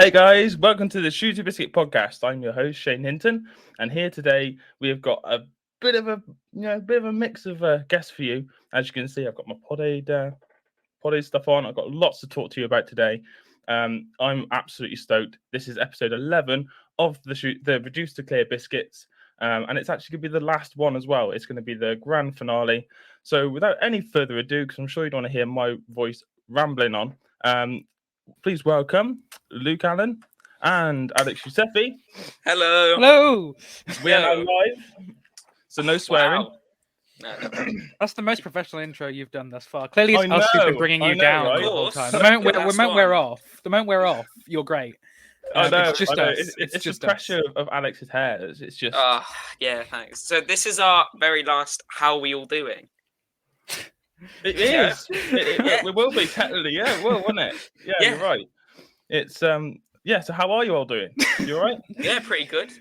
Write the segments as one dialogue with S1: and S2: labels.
S1: Hey guys, welcome to the Yousefi Biscuit podcast. I'm your host Shane Hinton, and here today we have got a bit of a mix of guests for you. As you can see, I've got my pod aid stuff on. I've got lots to talk to you about today. I'm absolutely stoked. This is episode 11 of the Reduced to Clear Biscuits, and it's actually going to be the last one as well. It's going to be the grand finale. So without any further ado, because I'm sure you don't want to hear my voice rambling on, please welcome Luke Allen and Alex Yousefi.
S2: Hello.
S3: Hello.
S1: We are now live, so no swearing.
S2: Wow. No.
S3: That's the most professional intro you've done thus far. Clearly, it's
S1: I
S3: us who's been
S1: know,
S3: bringing
S1: I
S3: you
S1: know,
S3: down
S1: right?
S3: the whole time.
S2: Yeah,
S3: The moment
S2: that's
S3: we're off, you're great.
S1: I know.
S3: It's just
S1: I know.
S3: us.
S1: It's
S3: just
S1: the pressure of Alex's hair. It's just.
S2: Yeah, thanks. So this is our very last How Are We All Doing?
S1: It
S2: Yeah.
S1: is. It will be technically. Yeah, it will, won't it? Yeah,
S2: Yeah.
S1: you're right. It's Yeah. So how are you all doing? You all right?
S2: Yeah, pretty good.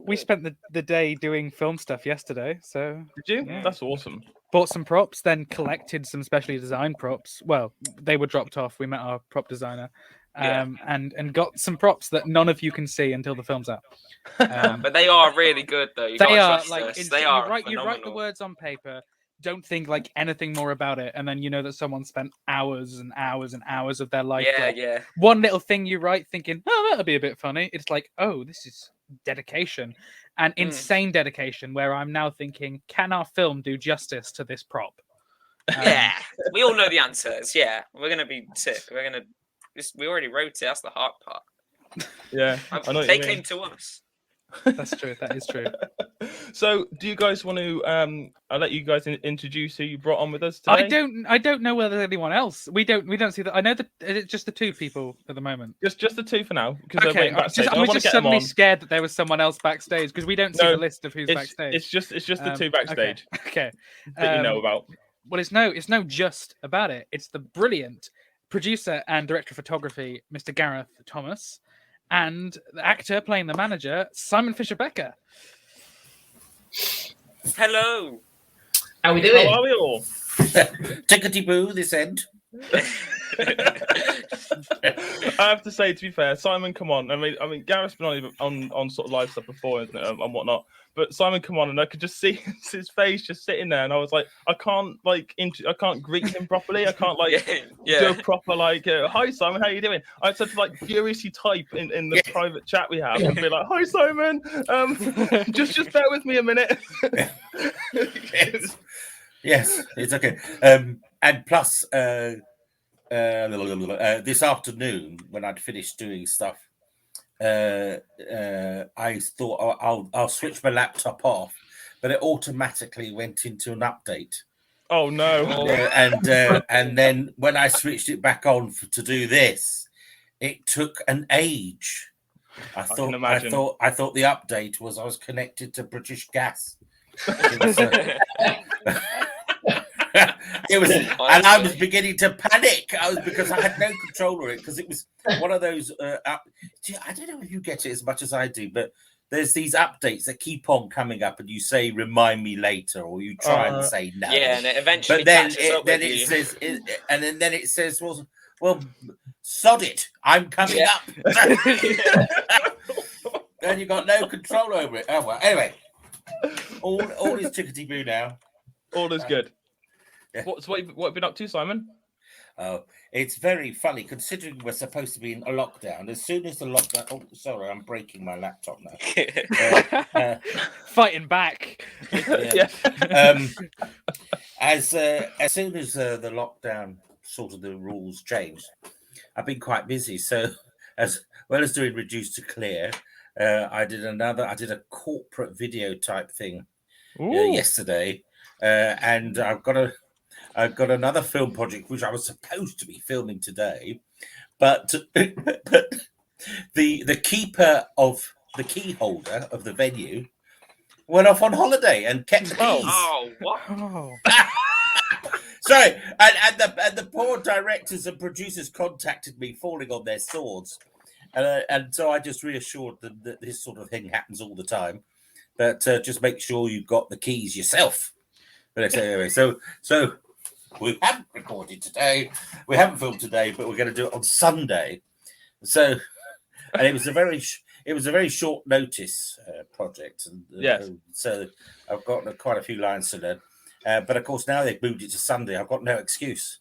S3: We spent the day doing film stuff yesterday, so
S1: Did you?
S3: Yeah.
S1: That's awesome.
S3: bought some props, then collected some specially designed props. Well, they were dropped off. We met our prop designer, and got some props that none of you can see until the film's out.
S2: But they are really good, though. You
S3: They
S2: gotta
S3: are
S2: trust
S3: like
S2: us. They are
S3: you write the
S2: phenomenal.
S3: words on paper, don't think like anything more about it, and then you know that someone spent hours and hours and hours of their life.
S2: Yeah.
S3: One little thing you write, thinking, "Oh, that'll be a bit funny." It's like, "Oh, this is dedication and insane dedication." Where I'm now thinking, can our film do justice to this prop?
S2: Yeah. We all know the answers. Yeah. We're gonna be sick. We already wrote it. That's the hard part.
S1: Yeah. I know what
S2: They
S1: you mean.
S2: came to us.
S3: That's true. That is true.
S1: So, do you guys want to? I'll let you guys introduce who you brought on with us today.
S3: I don't know whether there's anyone else. We don't see that. I know that it's just the two people at the moment.
S1: Just the two for now, because they're
S3: Okay,
S1: waiting backstage.
S3: I was just suddenly scared that there was someone else backstage because we don't see the list of who's backstage.
S1: It's just the two backstage.
S3: Okay.
S1: That you know about.
S3: Well, it's no just about it. It's the brilliant producer and director of photography, Mr. Gareth Thomas, and the actor playing the manager, Simon Fisher-Becker.
S2: Hello.
S4: How we doing?
S1: How are we all?
S4: Tickety boo this end.
S1: I have to say, to be fair, Simon, come on. I mean, Gareth's been on sort of live stuff before and whatnot. But Simon, come on, and I could just see his face just sitting there, and I was like, I can't greet him properly. I can't do a proper hi Simon, how you doing? I had to furiously type in the private chat we have and be like, hi Simon, just bear with me a minute.
S4: Yes, it's okay. And plus, this afternoon when I'd finished doing stuff, I thought I'll switch my laptop off, but it automatically went into an update.
S1: Oh no!
S4: And then when I switched it back on to do this, it took an age. I thought the update was I was connected to British Gas. It was, and I was beginning to panic. Because I had no control over it, because it was one of those. I don't know if you get it as much as I do, but there's these updates that keep on coming up, and you say "remind me later," or you try and say no.
S2: Yeah, and it eventually.
S4: But then it says, and then it says, "Well, sod it, I'm coming up." Then you got no control over it. Oh well. Anyway, all is tickety boo now.
S1: All is good.
S4: Yeah.
S1: What have you been up to, Simon?
S4: Oh, it's very funny considering we're supposed to be in a lockdown. As soon as the lockdown, oh, sorry, I'm breaking my laptop now.
S3: Fighting back.
S1: Yeah.
S4: As soon as the lockdown sort of the rules changed, I've been quite busy. So as well as doing Reduced to Clear, I did a corporate video type thing yesterday, and I've got another film project which I was supposed to be filming today, but the keeper of the key holder of the venue went off on holiday and kept the keys.
S2: Oh, what?
S3: Oh.
S4: Sorry, and the poor directors and producers contacted me, falling on their swords, and so I just reassured them that this sort of thing happens all the time, but just make sure you've got the keys yourself. But anyway, so we haven't recorded today, we haven't filmed today, but we're going to do it on Sunday. So, and it was a very short notice project, and
S1: Yes.
S4: so I've got quite a few lines to learn. But of course, now they've moved it to Sunday. I've got no excuse.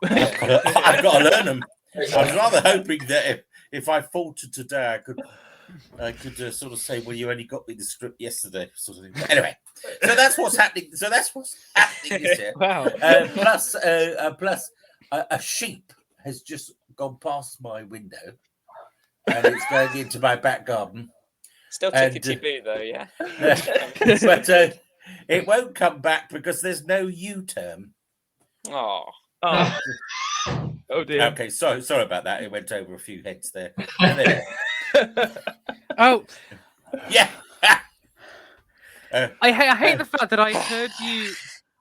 S4: I've got to learn them. I was rather hoping that if I faltered today, I could sort of say, "Well, you only got me the script yesterday," sort of thing. But anyway, so that's what's happening. So that's what's happening this year.
S3: Wow.
S4: Plus, a sheep has just gone past my window, and it's going into my back garden.
S2: Still tickety-boo, though, yeah?
S4: But it won't come back because there's no U-turn.
S2: Oh.
S1: Oh. Oh dear.
S4: Okay, sorry about that. It went over a few heads there.
S3: Oh,
S4: Yeah.
S3: I hate the fact that I heard you.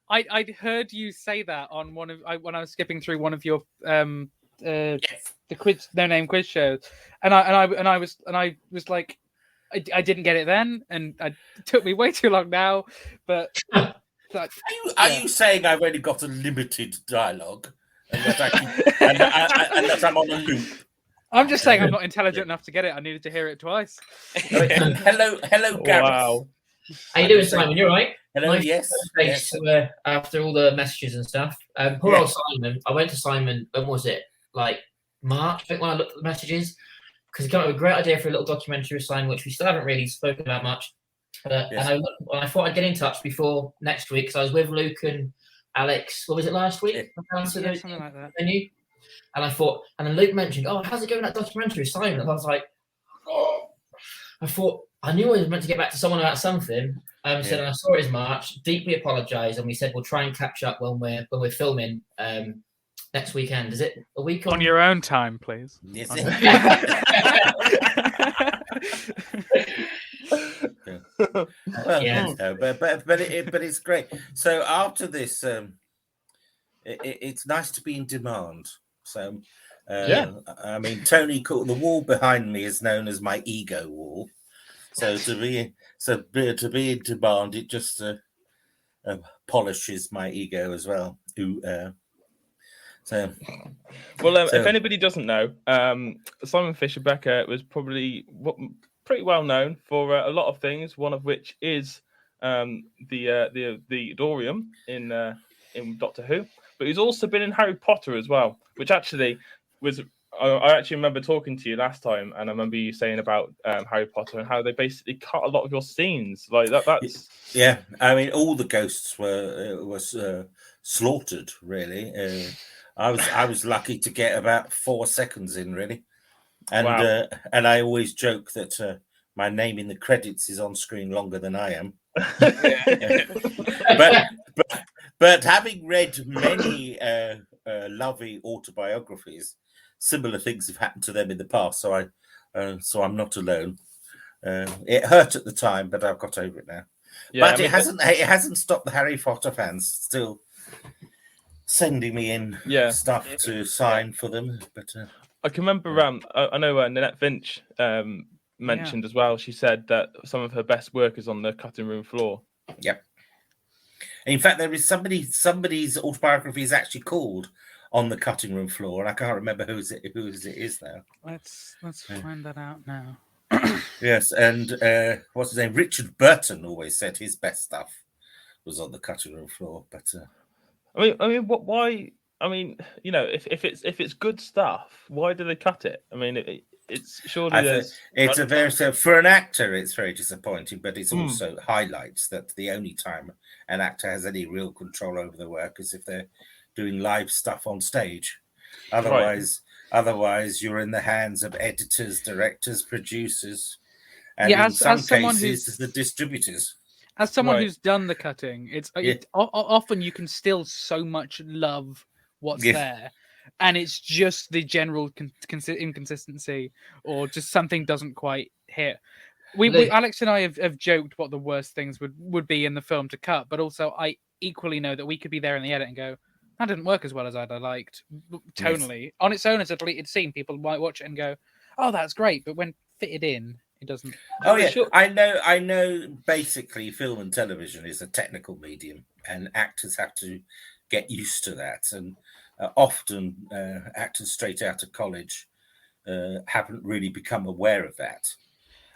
S3: I heard you say that on when I was skipping through one of your the quiz no name quiz shows, and I was like, I didn't get it then, and it took me way too long now. But
S4: Are you saying I've only got a limited dialogue and that I'm on a loop?
S3: I'm just saying I'm not intelligent enough to get it. I needed to hear it twice.
S4: Hello, Gareth.
S1: Wow.
S5: How you doing, Simon? You all right?
S4: Hello,
S5: Nice
S4: yes.
S5: Thanks. After all the messages and stuff. Poor old Simon. I went to Simon, when was it? Like March, I think, when I looked at the messages. Because he came up with a great idea for a little documentary with Simon, which we still haven't really spoken about much. And I thought I'd get in touch before next week, because I was with Luke and Alex. What was it, last week?
S3: Yeah, something like that.
S5: Venue. And I thought, and then Luke mentioned, "Oh, how's it going, that documentary with Simon?" And I was like, "Oh." I thought, I knew I was meant to get back to someone about something. So then I saw it as March, deeply apologised, and we said we'll try and catch up when we're filming next weekend. Is it a week
S3: On your own time, please.
S4: Yes. Well,
S5: Yeah.
S4: but it's great. So after this, it's nice to be in demand. So I mean, Tony called the wall behind me is known as my ego wall. So to be in demand, it just polishes my ego as well.
S1: If anybody doesn't know, Simon Fisher Becker was probably pretty well known for a lot of things. One of which is the Dorium in Doctor Who, but he's also been in Harry Potter as well, which actually was. I actually remember talking to you last time, and I remember you saying about Harry Potter and how they basically cut a lot of your scenes. Like that's
S4: yeah. I mean, all the ghosts were slaughtered. Really, I was lucky to get about 4 seconds in, really, and
S1: Wow.
S4: And I always joke that my name in the credits is on screen longer than I am. But having read many lovely autobiographies, similar things have happened to them in the past, so I'm not alone. It hurt at the time, but I've got over it now.
S1: Yeah,
S4: But it hasn't stopped the Harry Potter fans still sending me in stuff to sign for them. But
S1: I can remember. I know Nanette Finch mentioned as well. She said that some of her best work is on the cutting room floor.
S4: Yep. In fact, there is somebody's autobiography is actually called "On the Cutting Room Floor," and I can't remember whose it is now.
S3: Let's find that out now.
S4: Yes, and what's his name? Richard Burton always said his best stuff was on the cutting room floor. But
S1: I mean, what? Why? I mean, you know, if it's good stuff, why do they cut it? I mean, it's surely
S4: it's a very for an actor, it's very disappointing. But it's also highlights that the only time an actor has any real control over the work is if they're doing live stuff on stage. Otherwise, you're in the hands of editors, directors, producers, and in some cases, the distributors.
S3: As someone who's done the cutting, it's often you can still so much love what's there, and it's just the general inconsistency or just something doesn't quite hit. We Alex and I have joked what the worst things would be in the film to cut, but also I equally know that we could be there in the edit and go, that didn't work as well as I'd liked tonally. Yes. On its own as a deleted scene, people might watch it and go, oh, that's great, but when fitted in, it doesn't.
S4: Oh yeah, sure. I know. Basically, film and television is a technical medium, and actors have to get used to that. And often, actors straight out of college haven't really become aware of that.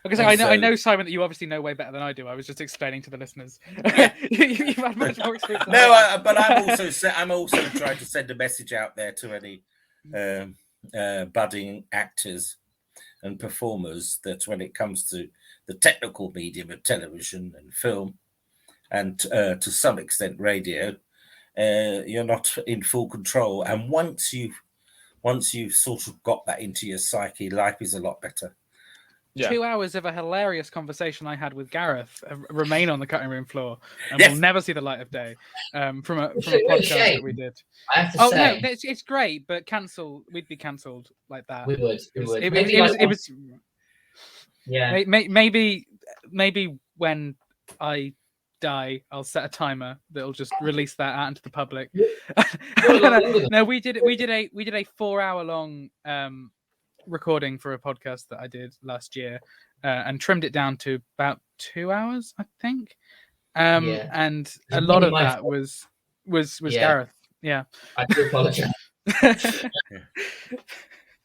S3: Because
S4: And
S3: I
S4: so-
S3: know, Simon, that you obviously know way better than I do. I was just explaining to the listeners.
S4: Yeah.
S3: You've had much more experience. Than
S4: No,
S3: I have.
S4: but I'm also trying to send a message out there to any budding actors and performers that when it comes to the technical medium of television and film, and to some extent radio, you're not in full control. And once you've sort of got that into your psyche, life is a lot better.
S1: Yeah.
S3: 2 hours of a hilarious conversation I had with Gareth remain on the cutting room floor and
S4: Yes.
S3: will never see the light of day from a
S5: It's a real
S3: podcast
S5: shame.
S3: that we did.
S5: I have to
S3: Oh
S5: say,
S3: no, it's great, but we'd be cancelled like that.
S5: we would.
S3: It was
S5: Yeah.
S3: maybe when I die, I'll set a timer that'll just release that out into the public. No, we did a 4-hour long recording for a podcast that I did last year, and trimmed it down to about 2 hours, I think.
S5: Yeah.
S3: And a
S5: It's
S3: lot
S5: really
S3: of
S5: my
S3: that
S5: fault.
S3: was
S5: Yeah.
S3: Gareth. Yeah.
S5: I do apologise. The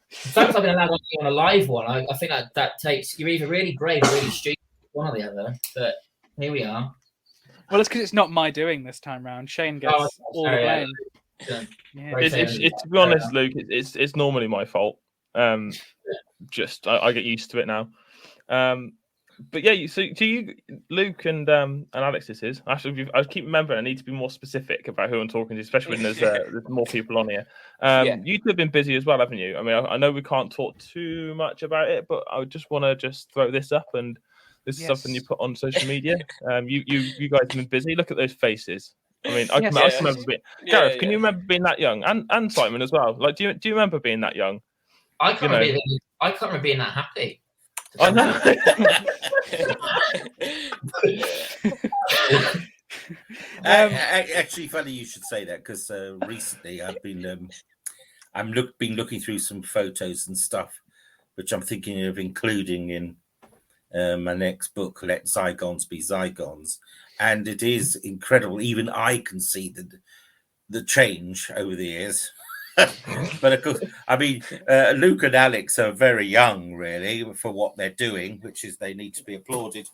S5: fact I've been allowed on a live one, I think that takes, you're either really brave or really stupid, one or the other. But here we are.
S3: Well, it's because it's not my doing this time round. Shane gets all the
S5: sorry, yeah.
S3: blame. Yeah.
S5: Right.
S1: It's to be honest, Luke, it's normally my fault. Just I get used to it now. But yeah, so do you, Luke and Alex, this is actually, I keep remembering I need to be more specific about who I'm talking to, especially when there's more people on here. You two have been busy as well, haven't you? I mean, I know we can't talk too much about it, but I just want to throw this up, and this is something you put on social media. You guys have been busy. Look at those faces. I mean, I can remember being. Gareth, can you remember being that young? And Simon as well. Like, do you remember being that young?
S5: I can't remember being that happy.
S1: I know.
S4: Actually, funny you should say that, because recently I've been been looking through some photos and stuff, which I'm thinking of including in my next book, Let Zygons Be Zygons, and it is incredible. Even I can see the change over the years. But of course, I mean, Luke and Alex are very young, really, for what they're doing, which is they need to be applauded.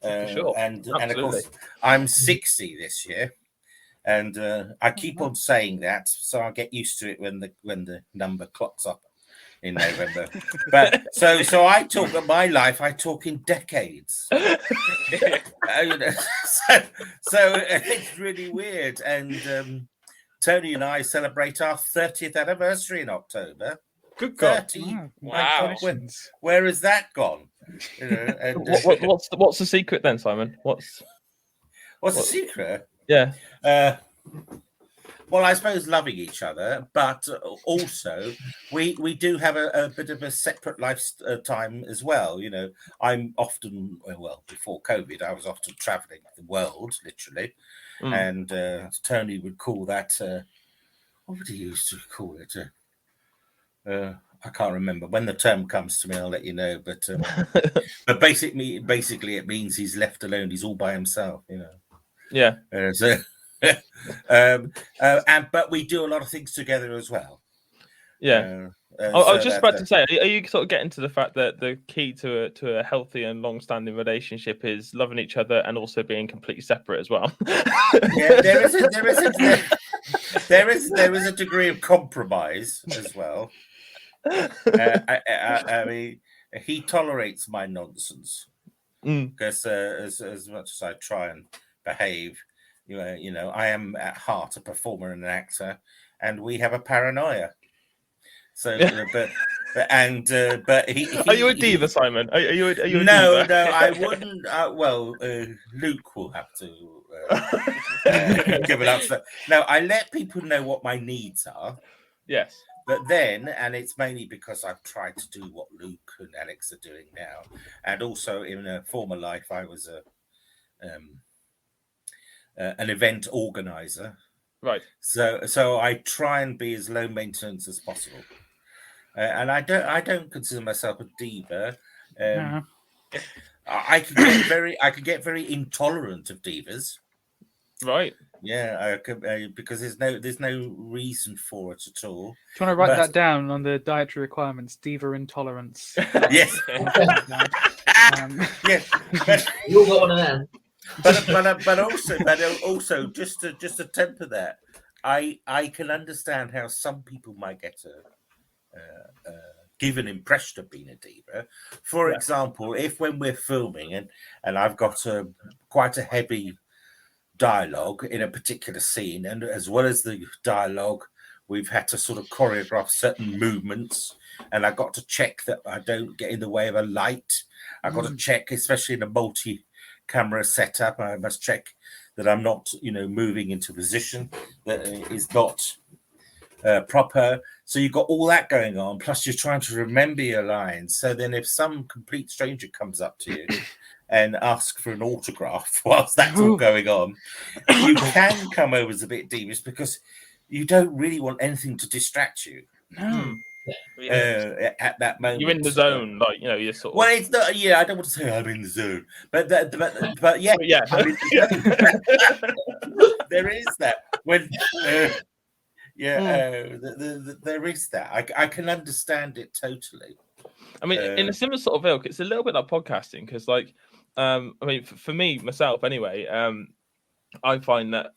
S1: Sure.
S4: And of course, I'm 60 this year, and I keep on saying that, so I'll get used to it when the number clocks up in November. But so I talk of my life. I talk in decades. So it's really weird, and. Tony and I celebrate our 30th anniversary in October.
S1: Good God!
S4: 30.
S2: Wow.
S4: Where has that gone? You know, and,
S1: what's the secret then, Simon? What's
S4: the secret?
S1: Yeah.
S4: Well, I suppose loving each other, but also we do have a bit of a separate lifetime as well. You know, I'm often, before COVID, I was often traveling the world, literally. And Tony would call that, what would he used to call it? I can't remember. When the term comes to me, I'll let you know. But but basically, it means he's left alone. He's all by himself, you know.
S1: Yeah.
S4: But we do a lot of things together as well.
S1: Yeah. I was just about to say, are you sort of getting to the fact that the key to a healthy and long-standing relationship is loving each other and also being completely separate as well?
S4: Yeah, there is a degree of compromise as well. I mean, he tolerates my nonsense because as much as I try and behave, you know, I am at heart a performer and an actor, and we have a paranoia. So, but he
S1: are you a diva, Simon? Are you a diva?
S4: No, I wouldn't. Luke will have to give it up. No, I let people know what my needs are.
S1: Yes.
S4: But then, and it's mainly because I've tried to do what Luke and Alex are doing now, and also in a former life, I was an event organizer.
S1: Right.
S4: So I try and be as low maintenance as possible. And I don't consider myself a diva. I can get very intolerant of divas.
S1: Right.
S4: Yeah, because there's no reason for it at all.
S3: Do you want to write
S4: But-
S3: that down on the dietary requirements? Diva intolerance.
S4: Yes.
S3: Yeah.
S4: But
S5: You all got one of them.
S4: but also just to temper that, I can understand how some people might get give an impression of being a diva. For example, if when we're filming and I've got quite a heavy dialogue in a particular scene, and as well as the dialogue, we've had to sort of choreograph certain movements, and I got to check that I don't get in the way of a light. I got to check, especially in a multi-camera setup, I must check that I'm not, moving into a position that is not proper. So you've got all that going on, plus you're trying to remember your lines. So then if some complete stranger comes up to you and asks for an autograph whilst that's all going on, you can come over as a bit devious because you don't really want anything to distract you.
S3: No.
S4: At that moment,
S1: You're in the zone, like you're sort of.
S4: Well, it's not. Yeah, I don't want to say I'm in the zone, but yeah,
S1: Yeah.
S4: I'm in the zone. There is that when. There is that. I can understand it totally.
S1: I mean, in a similar sort of ilk, it's a little bit like podcasting because, like, I mean, for me myself anyway, I find that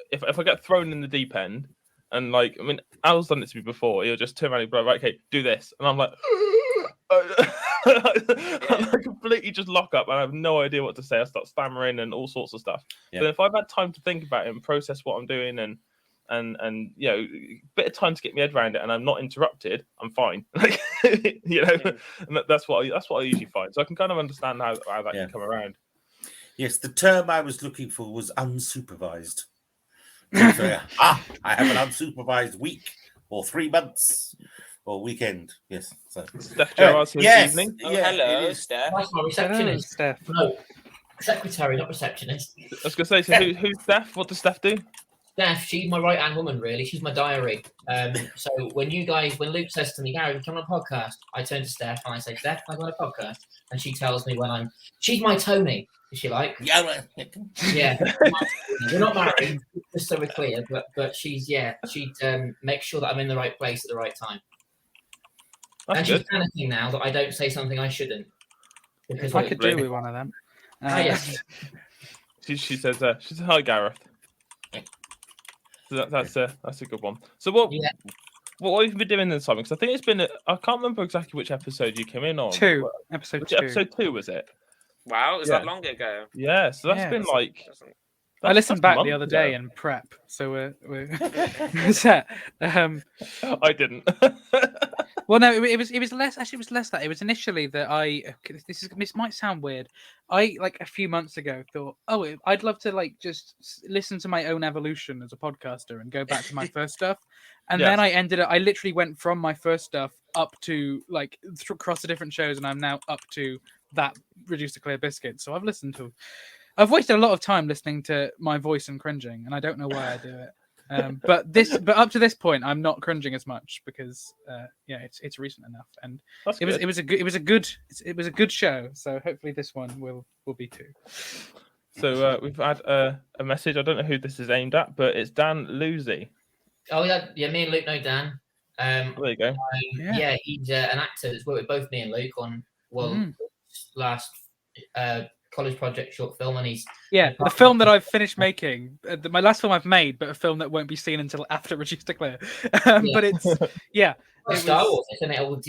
S1: if I get thrown in the deep end, and like, I mean, Al's done it to me before. He'll just turn around and be like, right, okay, do this, and I'm like, I completely just lock up, and I have no idea what to say. I start stammering and all sorts of stuff.
S4: Yeah.
S1: But if I've had time to think about it and process what I'm doing and a bit of time to get my head around it, and I'm not interrupted, I'm fine. Like, and that's what I usually find. So I can kind of understand how that can come around.
S4: Yes, the term I was looking for was unsupervised. So, I have an unsupervised week or 3 months or weekend. Yes. So
S1: Steph Gerrard says
S4: yes,
S1: evening.
S2: Oh,
S4: yeah,
S2: hello,
S4: it is.
S2: Steph.
S5: That's my
S3: Hello,
S5: receptionist.
S3: Steph.
S5: No, secretary, not receptionist.
S1: I was gonna say, so who's Steph? What does Steph do?
S5: Steph, she's my right hand woman, really. She's my diary. So when Luke says to me, Gary, come on a podcast, I turn to Steph and I say, Steph, I'm on a podcast, and she tells me when she's my Tony, if you like.
S4: Yeah.
S5: Yeah, we're not married, just so we're clear, but she'd make sure that I'm in the right place at the right time.
S1: That's
S5: and
S1: good.
S5: she's panicking now that I don't say something I shouldn't. Because
S3: If I could do with one of them.
S5: yes.
S1: She says, hi, Gareth. So that's a good one. So what have you been doing this time? Because I think it's been I can't remember exactly which episode you came in on.
S3: Episode 2.
S1: Episode 2 was it?
S2: Wow, it was that long ago.
S1: Yeah, so that's been like.
S3: I listened back the
S1: months
S3: other
S1: ago.
S3: day in prep, so we're set.
S1: I didn't.
S3: Well, no, it was less. Actually, it was less that. It was initially that this might sound weird. I like a few months ago thought, I'd love to like just listen to my own evolution as a podcaster and go back to my first stuff. And then I literally went from my first stuff up to like across the different shows, and I'm now up to that Reduced to Clear Biscuits. So I've wasted a lot of time listening to my voice and cringing, and I don't know why I do it. But up to this point, I'm not cringing as much because it's recent enough, and it was a good show. So hopefully this one will be too.
S1: So we've had a message. I don't know who this is aimed at, but it's Dan Lucy.
S5: Oh yeah, me and Luke know Dan.
S1: There you go.
S5: He's an actor that's worked with both me and Luke on last college project short film, and he's
S3: the film that I've finished making, my last film I've made, but a film that won't be seen until after Reduced to Clear. But it's
S5: Star Wars, isn't it? Old,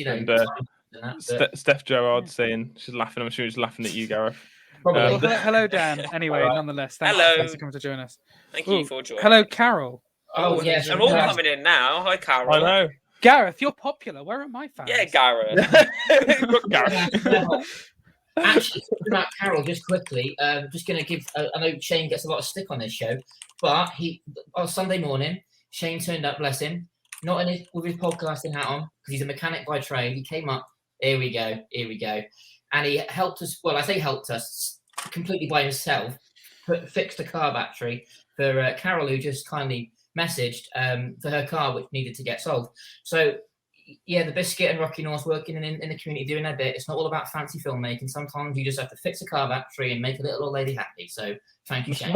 S1: Steph Gerrard saying she's laughing. I'm sure she's laughing at you, Gareth.
S3: Hello, Dan. Anyway, nonetheless, thanks for coming to join us.
S2: Thank you for joining.
S3: Hello, Carol.
S5: Oh yes,
S2: they're all coming in now. Hi, Carol.
S1: I know.
S3: Gareth, you're popular. Where are my fans?
S2: Yeah, Gareth.
S5: Actually, talking about Carol, just quickly, just going to give. I know Shane gets a lot of stick on this show, but on Sunday morning, Shane turned up, bless him, not with his podcasting hat on, because he's a mechanic by trade. He came up, here we go, and he helped us. Well, I say helped us completely by himself. Fixed a car battery for Carol, who just kindly messaged for her car, which needed to get solved. So the Biscuit and Rocky North working in the community doing their bit. It's not all about fancy filmmaking. Sometimes you just have to fix a car battery and make a little old lady happy. So thank you, Shane.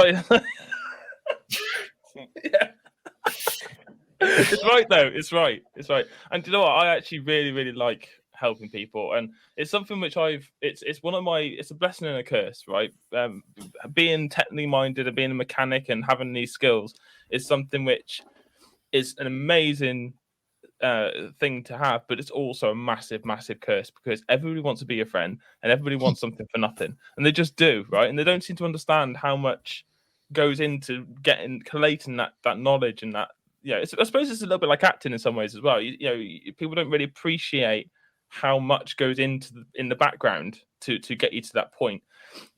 S1: Yeah. It's right though. It's right. And you know what? I actually really like helping people, and it's something which it's one of my, it's a blessing and a curse, right? Being technically minded and being a mechanic and having these skills is something which is an amazing thing to have, but it's also a massive curse, because everybody wants to be your friend and everybody wants something for nothing, and they just do, right? And they don't seem to understand how much goes into collating that knowledge, and that, I suppose it's a little bit like acting in some ways as well. People don't really appreciate how much goes in the background to get you to that point.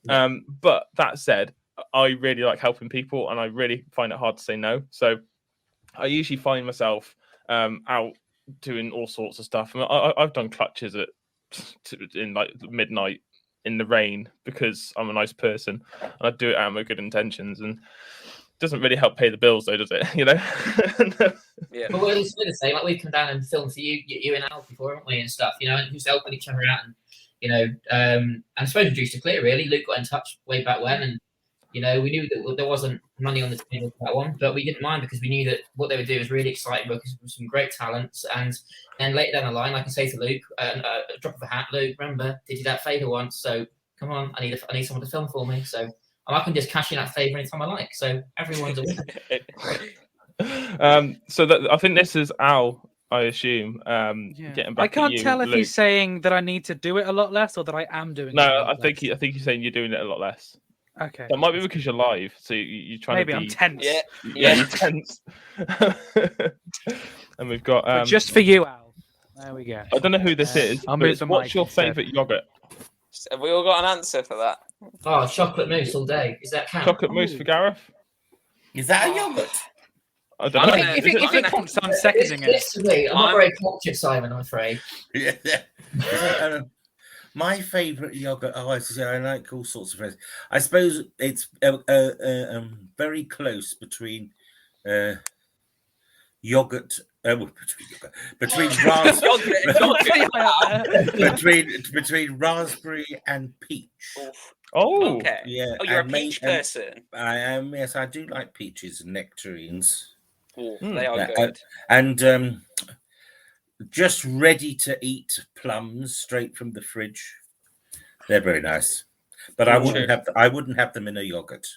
S1: But that said, I really like helping people, and I really find it hard to say no. So I usually find myself out doing all sorts of stuff. I've done clutches in like midnight in the rain because I'm a nice person, and I do it out of my good intentions, and it doesn't really help pay the bills though, does it?
S5: Yeah. But we're the same. Like, we've come down and filmed for you and Al before, haven't we, and stuff, and just helping each other out, and and I suppose reduced to clear, really. Luke got in touch way back when, and we knew that there wasn't money on the table for that one, but we didn't mind because we knew that what they would do was really exciting, because with some great talents. And then later down the line, I can say to Luke, a drop of a hat, Luke, remember, did you that favour once? So come on, I need someone to film for me. So I can just cash in that favour anytime I like. So everyone's a winner.
S1: I think this is Al, I assume. Getting back
S3: I can't
S1: at you,
S3: tell if
S1: Luke.
S3: he's saying that I need to do it a lot less, or that I am doing it.
S1: No, I think he's saying you're doing it a lot less.
S3: Okay.
S1: That might be because you're live, so you're trying
S3: Maybe
S1: to be...
S3: I'm tense.
S1: Yeah, you're tense. And we've got...
S3: But just for you, Al. There we go.
S1: I don't know who this is,
S3: I'll
S1: but
S3: move the
S1: what's
S3: mic
S1: your
S3: instead.
S1: favourite yogurt?
S2: Have we all got an answer for that?
S5: Oh, chocolate mousse all day. Is that count?
S1: Chocolate mousse for Gareth?
S4: Is that a yogurt?
S1: I don't know.
S3: If it counts, I'm seconding it.
S5: Literally, I'm not very cultured, Simon, I'm afraid.
S4: Yeah. My favourite yogurt, I like all sorts of things. I suppose it's very close between yogurt, between between raspberry and peach.
S1: Oh,
S2: okay.
S4: Yeah.
S2: Oh, you're a peach person.
S4: I am. Yes, I do like peaches and nectarines.
S2: Oh, they are good.
S4: And just ready to eat plums straight from the fridge. They're very nice, but I wouldn't have them in a yogurt.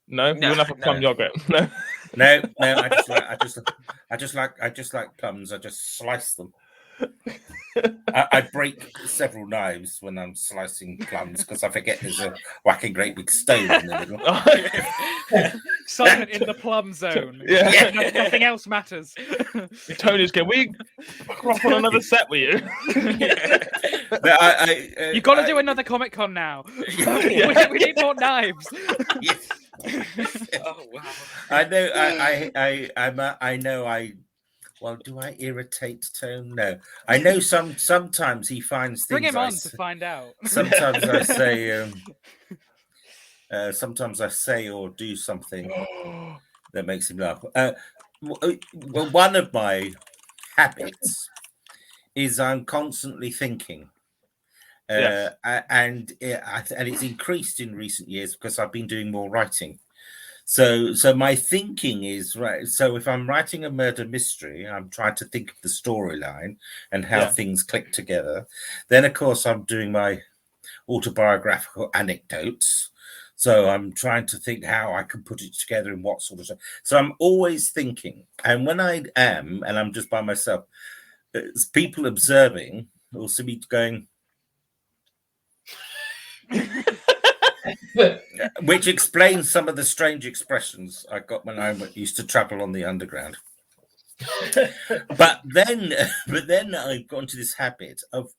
S1: No, you wouldn't have a plum yogurt. No.
S4: No. I just like plums. I just slice them. I break several knives when I'm slicing plums because I forget there's a whacking great big stone in the middle.
S3: Simon in the plum zone.
S1: Yeah.
S3: Nothing else matters.
S1: Tony's going, we crop on another set with you.
S3: You've got to do another Comic Con now. We need more knives.
S4: Yes.
S2: Oh wow!
S4: I know. Well, do I irritate Tone? No. I know sometimes he finds things.
S3: Bring him on to find out.
S4: Sometimes I say or do something that makes him laugh. Well, one of my habits is I'm constantly thinking.
S1: Yes.
S4: And it's increased in recent years because I've been doing more writing. So my thinking is, right, so if I'm writing a murder mystery, I'm trying to think of the storyline and how things click together. Then, of course, I'm doing my autobiographical anecdotes. So I'm trying to think how I can put it together and what sort of stuff. So I'm always thinking. And when I am, and I'm just by myself, people observing will see me going... Which explains some of the strange expressions I got when I used to travel on the underground. but then I've got into this habit of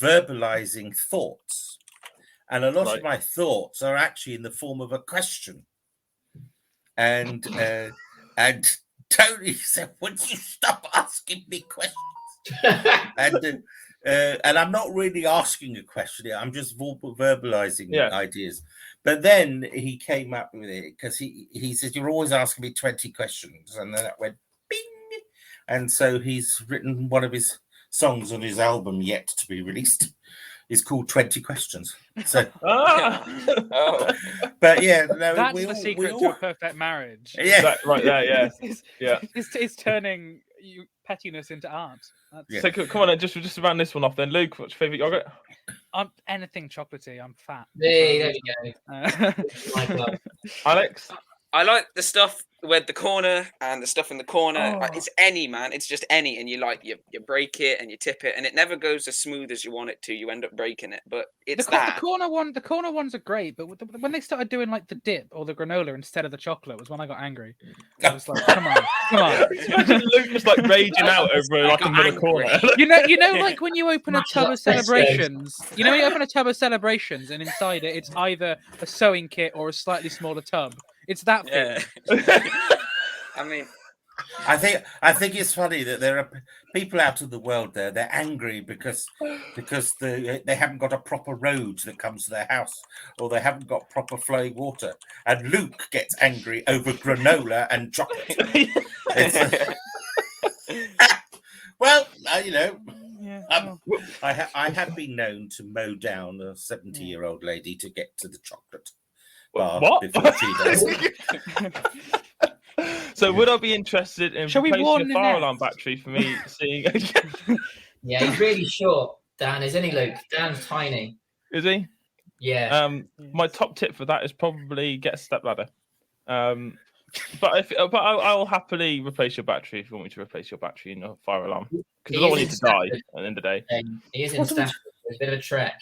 S4: verbalizing thoughts, and a lot of my thoughts are actually in the form of a question. And Tony said, "Would you stop asking me questions?" And I'm not really asking a question. I'm just verbalizing ideas. But then he came up with it because he said, "You're always asking me 20 questions." And then that went bing. And so he's written one of his songs on his album yet to be released is called 20 Questions. So,
S2: Oh,
S4: but yeah, no,
S3: That's the secret to a perfect marriage.
S4: Yeah.
S1: That right there, yeah. Yeah.
S3: It's turning pettiness into art.
S4: Yeah.
S1: So come on, then, just to round this one off, then, Luke, what's your favourite yogurt?
S3: I'm anything chocolatey. I'm fat.
S5: Hey, there we go. My God.
S1: Alex?
S2: I like the stuff with the corner and the stuff in the corner.
S1: Oh.
S2: It's any, man. It's just any, and you break it and you tip it, and it never goes as smooth as you want it to. You end up breaking it, but it's
S3: the
S2: that.
S3: corner ones are great, but when they started doing like the dip or the granola instead of the chocolate was when I got angry. I was like, come on.
S1: Imagine Luke just like raging out over like another corner.
S3: You know, like when you open a tub of celebrations. You know, when you open a tub of celebrations, and inside it's either a sewing kit or a slightly smaller tub. It's that
S2: Yeah.
S3: feeling.
S2: I mean,
S4: I think it's funny that there are people out in the world there. They're angry because they haven't got a proper road that comes to their house, or they haven't got proper flowing water. And Luke gets angry over granola and chocolate. Well, you know, I have been known to mow down a 70-year-old lady to get to the chocolate bar
S1: What?
S4: before she does.
S1: So would I be interested in
S3: Shall we
S1: replacing
S3: warn
S1: a
S3: the
S1: fire
S3: net?
S1: alarm battery for me seeing?
S5: Yeah, he's really short, Dan, isn't he, Luke? Dan's tiny.
S1: Is he?
S5: Yeah.
S1: My top tip for that is probably get a stepladder. But I'll happily replace your battery if you want me to replace your battery in a fire alarm, because I don't want you to die at the end of the day.
S5: He is in Stafford. It's a bit of a trek.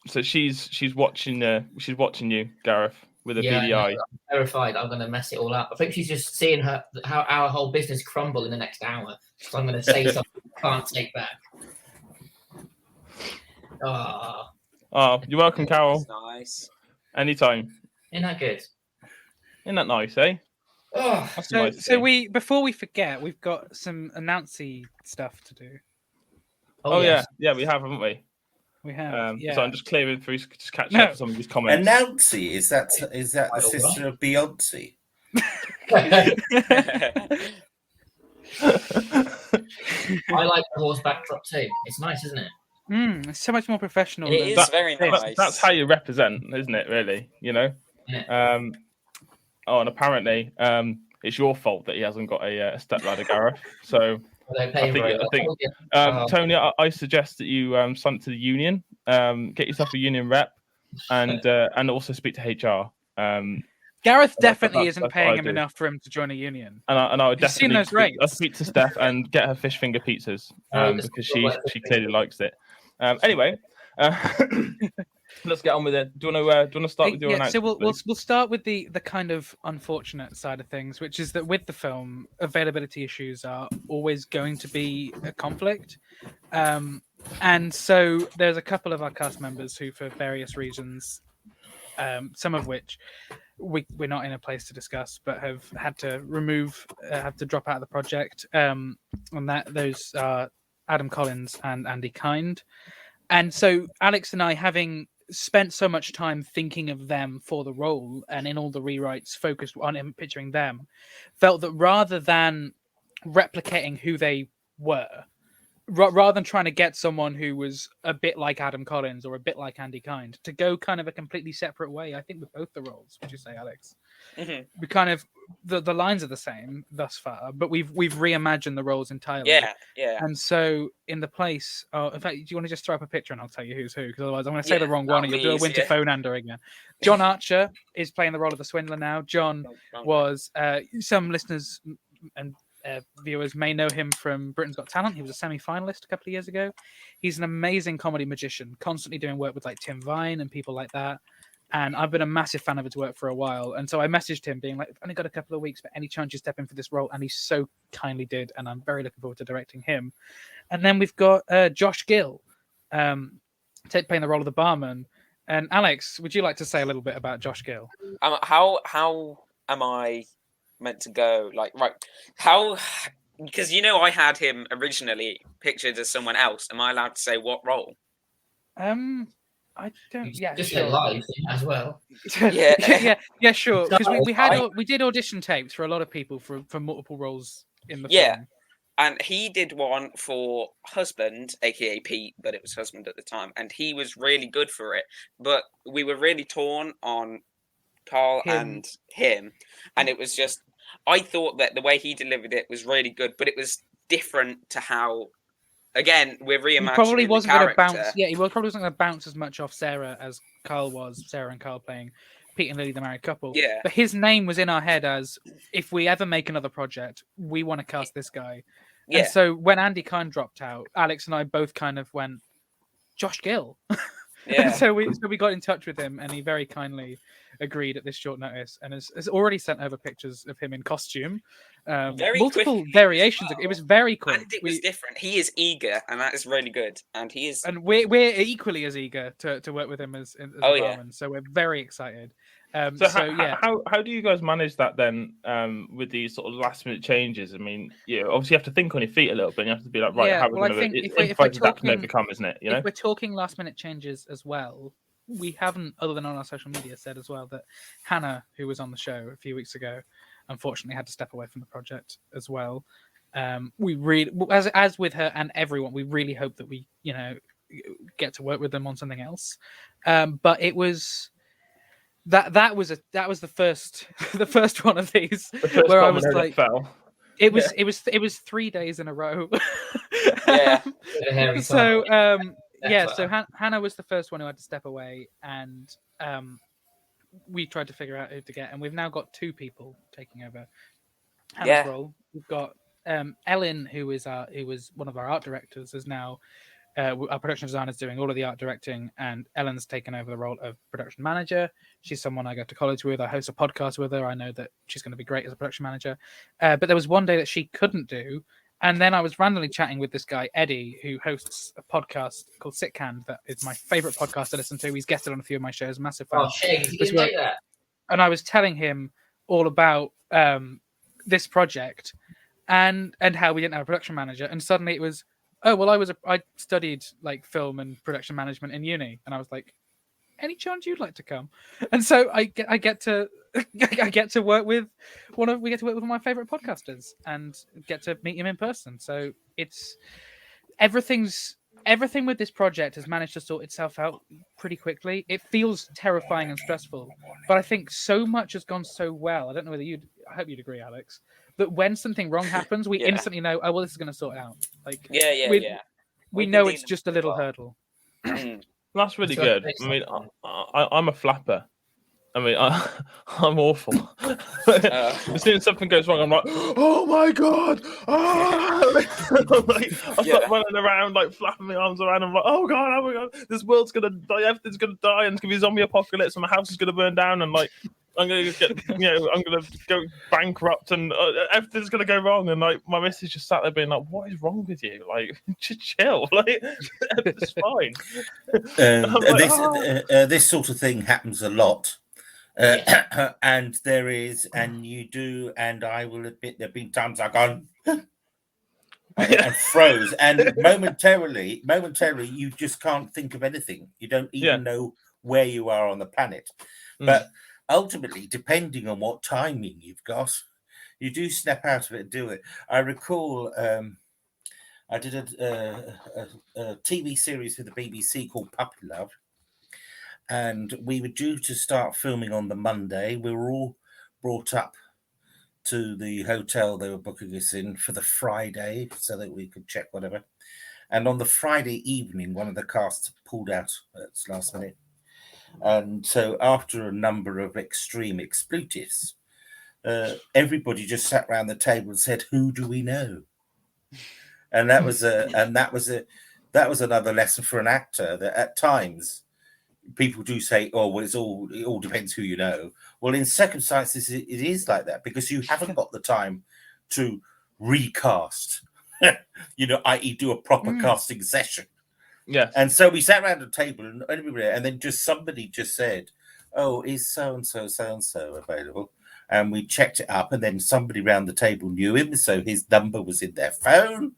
S1: So she's watching you, Gareth, with a beady eye.
S5: I'm terrified I'm going to mess it all up. I think she's just seeing how our whole business crumble in the next hour. So I'm going to say something I can't take back.
S1: Oh, you're welcome, Carol.
S2: that's nice.
S1: Anytime.
S5: Isn't that good?
S1: Isn't that nice, eh?
S5: Oh,
S1: That's
S3: So,
S1: nice
S3: so
S1: thing.
S3: before we forget, we've got some announcy stuff to do.
S1: Oh
S5: yes.
S1: yeah, we have, haven't we?
S3: We have.
S1: So I'm just clearing through, just catching up with some of these comments.
S4: Announcy, is that the sister of Beyonce?
S5: I like the horse backdrop too. It's nice, isn't it?
S3: It's so much more professional.
S2: It
S3: than-
S2: is very nice.
S1: That's how you represent, isn't it? Really, you know.
S5: Yeah.
S1: And apparently, it's your fault that he hasn't got a stepladder, Gareth. So
S5: Well, they pay for it.
S1: I think Tony, I suggest that you sign up to the union, get yourself a union rep, and also speak to HR.
S3: Gareth definitely
S1: that's
S3: isn't
S1: what
S3: paying
S1: I
S3: him
S1: do.
S3: enough for him to join a union.
S1: And I would
S3: Have you seen
S1: definitely
S3: those rates?
S1: speak to Steph and get her fish finger pizzas because she clearly likes it. Anyway, let's get on with it. Do you want to start with your
S3: So
S1: announcement?
S3: we'll start with the kind of unfortunate side of things, which is that with the film, availability issues are always going to be a conflict. And so there's a couple of our cast members who, for various reasons, some of which we're not in a place to discuss, but have had to have to drop out of the project. And those are Adam Collins and Andy Kind. And so Alex and I, having spent so much time thinking of them for the role and in all the rewrites focused on him picturing them, felt that rather than replicating who they were, rather than trying to get someone who was a bit like Adam Collins or a bit like Andy Kind, to go kind of a completely separate way, I think, with both the roles. Would you say, Alex?
S2: Mm-hmm.
S3: We kind of the lines are the same thus far, but we've reimagined the roles entirely.
S2: Yeah.
S3: And so in the place, in fact, do you want to just throw up a picture and I'll tell you who's who? Because otherwise I'm going to say the wrong one and you'll do a winter phone under again. John Archer is playing the role of the swindler now. John was some listeners and viewers may know him from Britain's Got Talent. He was a semi-finalist a couple of years ago. He's an amazing comedy magician, constantly doing work with like Tim Vine and people like that. And I've been a massive fan of his work for a while. And so I messaged him being like, I've only got a couple of weeks, but any chance you step in for this role? And he so kindly did. And I'm very looking forward to directing him. And then we've got Josh Gill playing the role of the barman. And Alex, would you like to say a little bit about Josh Gill?
S2: How am I meant to go? Like, right, how? Because I had him originally pictured as someone else. Am I allowed to say what role?
S3: I don't. Yeah,
S5: just
S3: sure.
S5: live as well.
S3: yeah, sure. Because we did audition tapes for a lot of people for multiple roles in the film.
S2: And he did one for Husband, aka Pete, but it was Husband at the time, and he was really good for it. But we were really torn on Carl and him, and it was just, I thought that the way he delivered it was really good, but it was different to how, again, we're reimagining
S3: He probably
S2: the
S3: wasn't going to
S2: character.
S3: bounce. Yeah, he probably wasn't going to bounce as much off Sarah as Carl was. Sarah and Carl playing Pete and Lily, the married couple.
S2: Yeah.
S3: But his name was in our head as, if we ever make another project, we want to cast this guy.
S2: Yeah.
S3: And so when Andy Kine dropped out, Alex and I both kind of went, Josh Gill.
S2: Yeah.
S3: So we got in touch with him, and he very kindly agreed at this short notice, and has already sent over pictures of him in costume. Multiple variations. Well. It was very quick.
S2: And it was different. He is eager, and that is really good. And he is.
S3: And we're equally as eager to work with him as barman. So we're very excited.
S1: How do you guys manage that then with these sort of last minute changes? I mean, obviously you have to think on your feet a little bit. And you have to be like, right, how we're going to improvise that can overcome, isn't it?
S3: If we're talking last minute changes as well, we haven't, other than on our social media, said as well that Hannah, who was on the show a few weeks ago, unfortunately had to step away from the project as well. We really, as with her and everyone, we really hope that we, get to work with them on something else. But it was. That was the first one of these where I was like, it was 3 days in a row.
S2: Yeah.
S3: So so Hannah was the first one who had to step away, and we tried to figure out who to get, and we've now got 2 people taking over Hannah's role. We've got Ellen, who was one of our art directors, is now. Our production designer is doing all of the art directing, and Ellen's taken over the role of production manager. She's someone I go to college with. I host a podcast with her. I know that she's going to be great as a production manager. But there was one day that she couldn't do. And then I was randomly chatting with this guy, Eddie, who hosts a podcast called Sitcam. That is my favorite podcast to listen to. He's guested on a few of my shows. Massive fan.
S5: Oh, shit. You didn't like that.
S3: And I was telling him all about this project and how we didn't have a production manager. And suddenly it was, oh, well, I studied like film and production management in uni, and I was like, any chance you'd like to come? And so I get to work with one of my favorite podcasters and get to meet him in person. So it's everything with this project has managed to sort itself out pretty quickly. It feels terrifying and stressful, but I think so much has gone so well. I don't know whether I hope you'd agree, Alex, that when something wrong happens, we instantly know, oh, well, this is going to sort out. Like, we know it's just a little hurdle.
S1: That's really good. I mean, I'm a flapper. I mean, I'm awful. As soon as something goes wrong, I'm like, oh my god! I start running around, like flapping my arms around. I'm like, oh my god! This world's gonna die. Everything's gonna die, and it's gonna be a zombie apocalypse, and my house is gonna burn down, and like, I'm gonna I'm gonna go bankrupt, and everything's gonna go wrong. And like, my missus just sat there being like, "What is wrong with you? Like, just chill. Like, it's fine."
S4: This sort of thing happens a lot. And there is, and you do, and I will admit there have been times I've gone and froze, and momentarily you just can't think of anything. You don't even know where you are on the planet. But ultimately, depending on what timing you've got, you do snap out of it and do it. I recall I did a TV series for the BBC called Puppy Love. And we were due to start filming on the Monday. We were all brought up to the hotel they were booking us in for the Friday so that we could check whatever. And on the Friday evening, one of the casts pulled out at the last minute. And so after a number of extreme expletives, everybody just sat around the table and said, "Who do we know?" And that was another lesson for an actor, that at times people do say, "Oh, well, it all depends who you know." Well, in circumstances, it is like that because you haven't got the time to recast, i.e., do a proper casting session.
S1: Yeah.
S4: And so we sat around the table, and then somebody just said, "Oh, is so and so available?" And we checked it up, and then somebody around the table knew him, so his number was in their phone.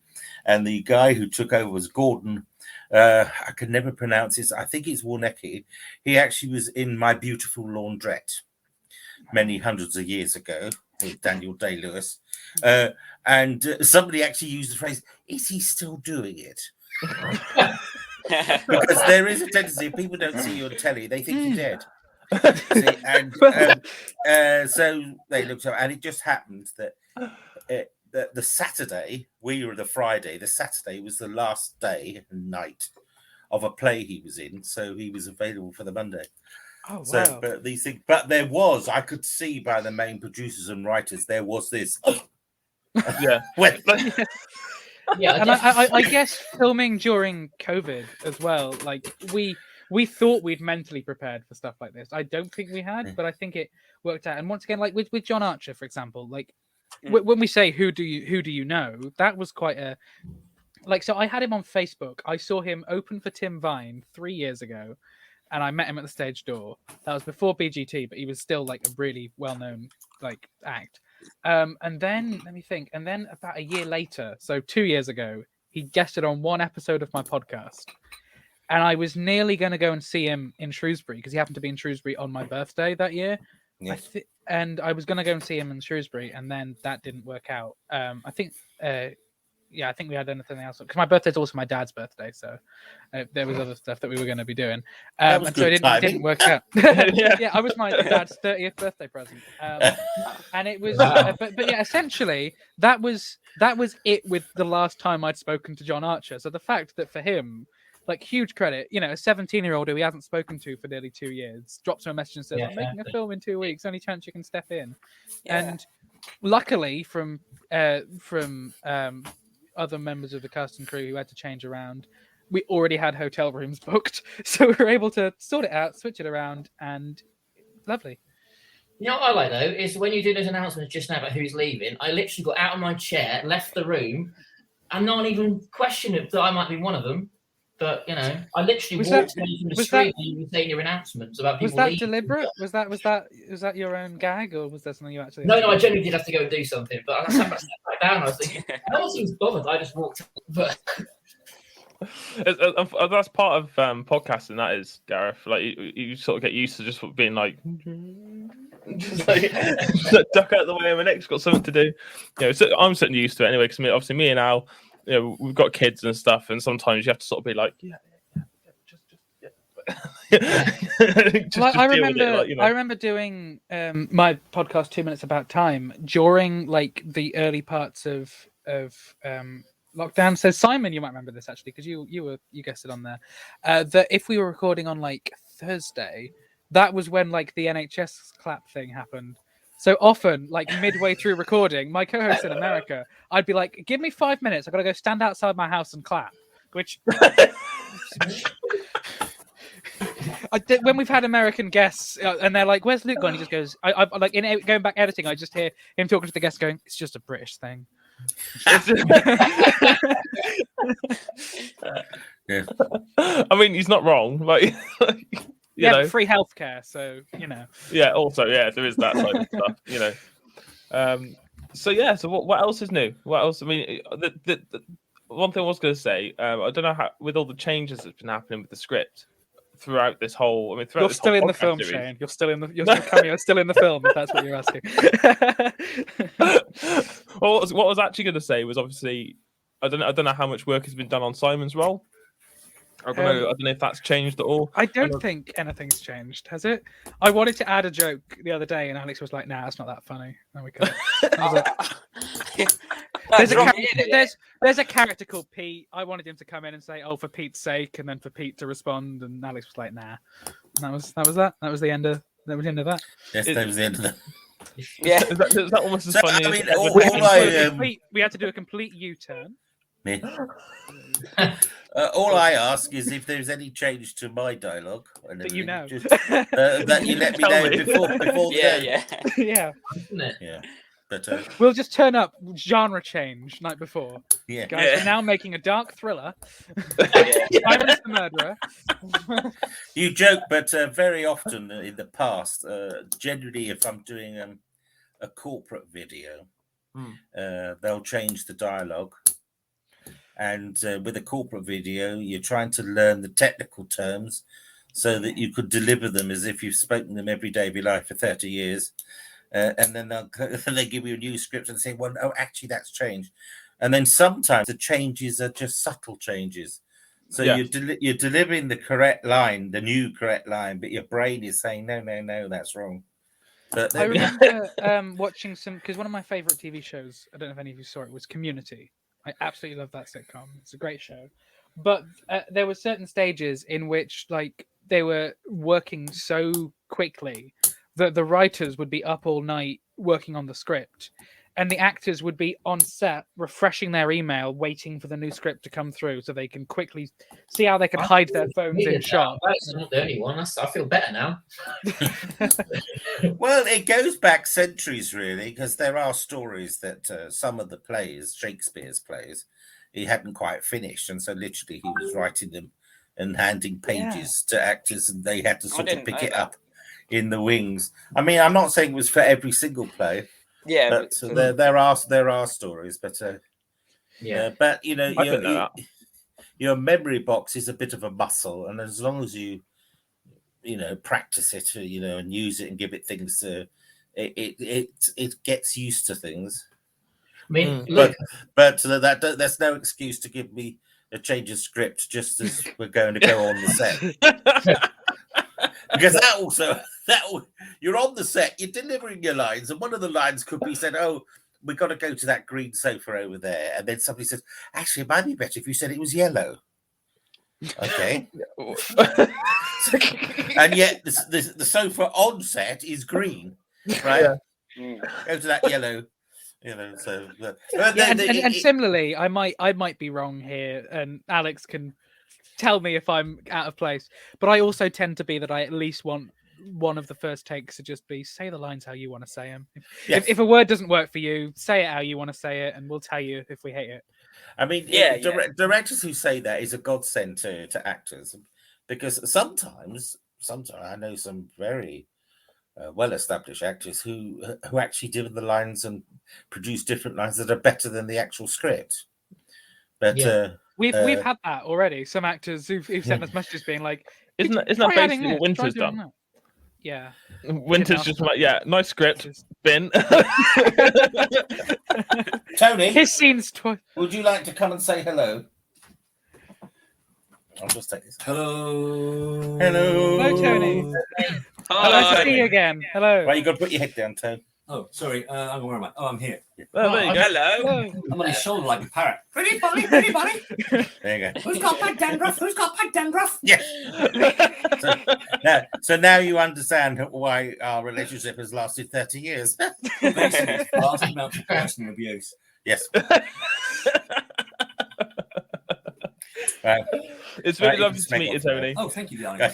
S4: And the guy who took over was Gordon. I can never pronounce his. I think it's Warnecki. He actually was in My Beautiful Laundrette many hundreds of years ago. with Daniel Day-Lewis, and somebody actually used the phrase, "Is he still doing it?" Because there is a tendency, if people don't see you on telly, they think you're dead. See, and so they looked up, and it just happened that the Saturday, we were the Friday, the Saturday was the last day and night of a play he was in, so he was available for the Monday.
S3: Oh, wow.
S4: So, but these things, but there was, I could see by the main producers and writers, there was this.
S1: Yeah.
S5: Yeah,
S3: And I guess filming during COVID as well, like we thought we'd mentally prepared for stuff like this. I don't think we had, but I think it worked out. And once again, like with John Archer, for example, like when we say who do you know, that was quite a like. So I had him on Facebook. I saw him open for Tim Vine 3 years ago, and I met him at the stage door. That was before BGT, but he was still like a really well-known like act. And then let me think. And then about a year later, so 2 years ago, he guested on one episode of my podcast. And I was nearly going to go and see him in Shrewsbury because he happened to be in Shrewsbury on my birthday that year.
S4: Yes.
S3: And I was going to go and see him in Shrewsbury, and then that didn't work out. I think we had anything else because my birthday's also my dad's birthday, so there was other stuff that we were going to be doing, and so it didn't work out. Yeah, I was my dad's 30th birthday present, and it was, but yeah, essentially that was it with the last time I'd spoken to John Archer. So the fact that for him, like, huge credit, you know, a 17-year-old who he hasn't spoken to for nearly 2 years drops him a message and says, "I'm making a film in 2 weeks. Only chance you can step in," and luckily from other members of the cast and crew who had to change around, we already had hotel rooms booked, so we were able to sort it out, switch it around, and lovely.
S5: You know what I like though is when you do those announcements just now about who's leaving, I literally got out of my chair, left the room, and not even questioned it that I might be one of them. But you know, I literally walked away from the street and you were saying your announcements about people.
S3: Was that
S5: leaving.
S3: deliberate? Was that your own gag, or was that something you actually?
S5: No, I genuinely did have to go and do something. But I sat back down. I was thinking, no one seems bothered. I just walked. But
S1: that's part of podcasting. That is, Gareth. Like you sort of get used to just being like, just like duck out the way. My next got something to do. You know, so I'm certainly used to it anyway. Because obviously, me and Al, you know, we've got kids and stuff, and sometimes you have to sort of be like,
S3: I remember doing my podcast 2 Minutes About Time during like the early parts of lockdown. So Simon, you might remember this actually because you guessed it on there. That if we were recording on like Thursday, that was when like the NHS clap thing happened. So often, like midway through recording, my co-host in America, I'd be like, "Give me 5 minutes. I gotta go stand outside my house and clap." Which I did when we've had American guests, and they're like, "Where's Luke gone?" He just goes, "I like in going back editing. I just hear him talking to the guests, going, "It's just a British thing."
S4: Yeah.
S1: I mean, he's not wrong. Like, you know,
S3: free healthcare, so you know.
S1: Yeah. Also, yeah, there is that side of stuff. You know. So yeah. So what else is new? What else? I mean, the one thing I was going to say. I don't know how with all the changes that's been happening with the script throughout this whole. I mean, throughout
S3: you're
S1: this
S3: still
S1: whole
S3: in the film,
S1: series.
S3: Shane. You're still in the. Your cameo is still in the film. If that's what you're asking.
S1: Well, what I was actually going to say was obviously, I don't know how much work has been done on Simon's role. I don't know if that's changed at all.
S3: I don't think anything's changed, has it? I wanted to add a joke the other day, and Alex was like, "Nah, it's not that funny." And we cut it. There's a character called Pete. I wanted him to come in and say, "Oh, for Pete's sake," and then for Pete to respond, and Alex was like, "Nah." And that was that. That was the end of that.
S4: Yes, that was the end of that.
S2: Yeah,
S1: is that almost as funny?
S4: I mean,
S3: we had to do a complete U-turn.
S4: All I ask is if there's any change to my dialogue,
S3: that you know,
S4: that you let me know before.
S3: Yeah.
S4: Yeah. But
S3: we'll just turn up genre change night before.
S4: Yeah,
S3: guys, we're now making a dark thriller. Simon's the murderer.
S4: You joke, but very often in the past, generally, if I'm doing a corporate video, they'll change the dialogue. And with a corporate video, you're trying to learn the technical terms so that you could deliver them as if you've spoken them every day of your life for 30 years. and then they give you a new script and say, well, oh, actually that's changed. And then sometimes the changes are just subtle changes. So you're delivering the correct line, the new correct line, but your brain is saying, no, that's wrong. But
S3: I remember watching because one of my favorite TV shows, I don't know if any of you saw it, was Community. I absolutely love that sitcom. It's a great show. But there were certain stages in which like they were working so quickly that the writers would be up all night working on the script, and the actors would be on set refreshing their email, waiting for the new script to come through so they can quickly see how they can hide their phones in shot.
S5: That's not the only one. I feel better now.
S4: Well, it goes back centuries, really, because there are stories that some of the plays, Shakespeare's plays, he hadn't quite finished, and so literally he was writing them and handing pages to actors, and they had to sort of pick it up in the wings. I mean, I'm not saying it was for every single play, but there are stories, but but you know, your memory box is a bit of a muscle, and as long as you practice it, and use it and give it things to it gets used to things.
S5: I mean,
S4: but that's no excuse to give me a change of script just as we're going to go on the set. Because you're on the set, you're delivering your lines, and one of the lines could be said, "Oh, we've got to go to that green sofa over there," and then somebody says, "Actually, it might be better if you said it was yellow." Okay. And yet the sofa on set is green, right? Go to that yellow. So
S3: and similarly, I might be wrong here, and Alex can tell me if I'm out of place. But I also tend to be that I at least want one of the first takes to just be say the lines how you want to say them. If a word doesn't work for you, say it how you want to say it, and we'll tell you if we hate it.
S4: I mean, directors who say that is a godsend to actors, because sometimes I know some very well-established actors who actually deliver the lines and produce different lines that are better than the actual script. But
S3: we've had that already. Some actors who've sent us messages being like,
S1: "Isn't that basically what Winter's done?"
S3: That. Yeah,
S1: Winter's just like, nice script, bin.
S4: Tony,
S3: his scenes twice.
S4: Would you like to come and say hello? I'll just take this.
S6: Hello,
S3: Tony. Nice to see you again. Hello.
S4: Right, you got to put your head down, Tony.
S6: Oh, sorry. Where am I? Oh, I'm here.
S1: Oh, there you go.
S2: Hello.
S6: I'm on his shoulder like a parrot.
S7: Pretty funny, pretty funny.
S4: There you go.
S7: Who's got bad dandruff? Who's got bad dandruff?
S4: Yes. So now you understand why our relationship has lasted 30 years.
S6: Basically, large amounts of personal abuse.
S4: Yes. Right.
S1: It's really
S4: Right,
S1: lovely to meet you, Tony.
S6: Oh, thank you, darling.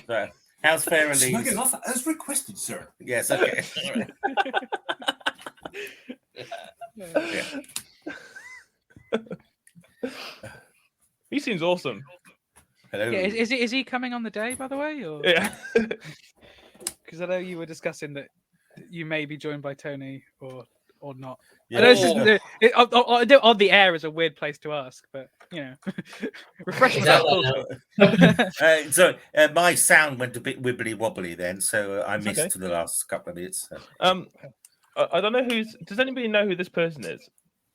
S4: So, how's Fair and
S6: Snug
S4: Lee's?
S6: enough as requested, sir.
S4: Yes, okay. Yeah.
S1: He seems awesome.
S4: Hello.
S3: Yeah, is he coming on the day, by the way? Or
S1: Yeah.
S3: because I know you were discussing that you may be joined by Tony or not.
S4: Yeah.
S3: I know it's just, on the air is a weird place to ask, but refreshing.
S4: So my sound went a bit wibbly wobbly then, so I missed the last couple of minutes.
S1: I don't know does anybody know who this person is?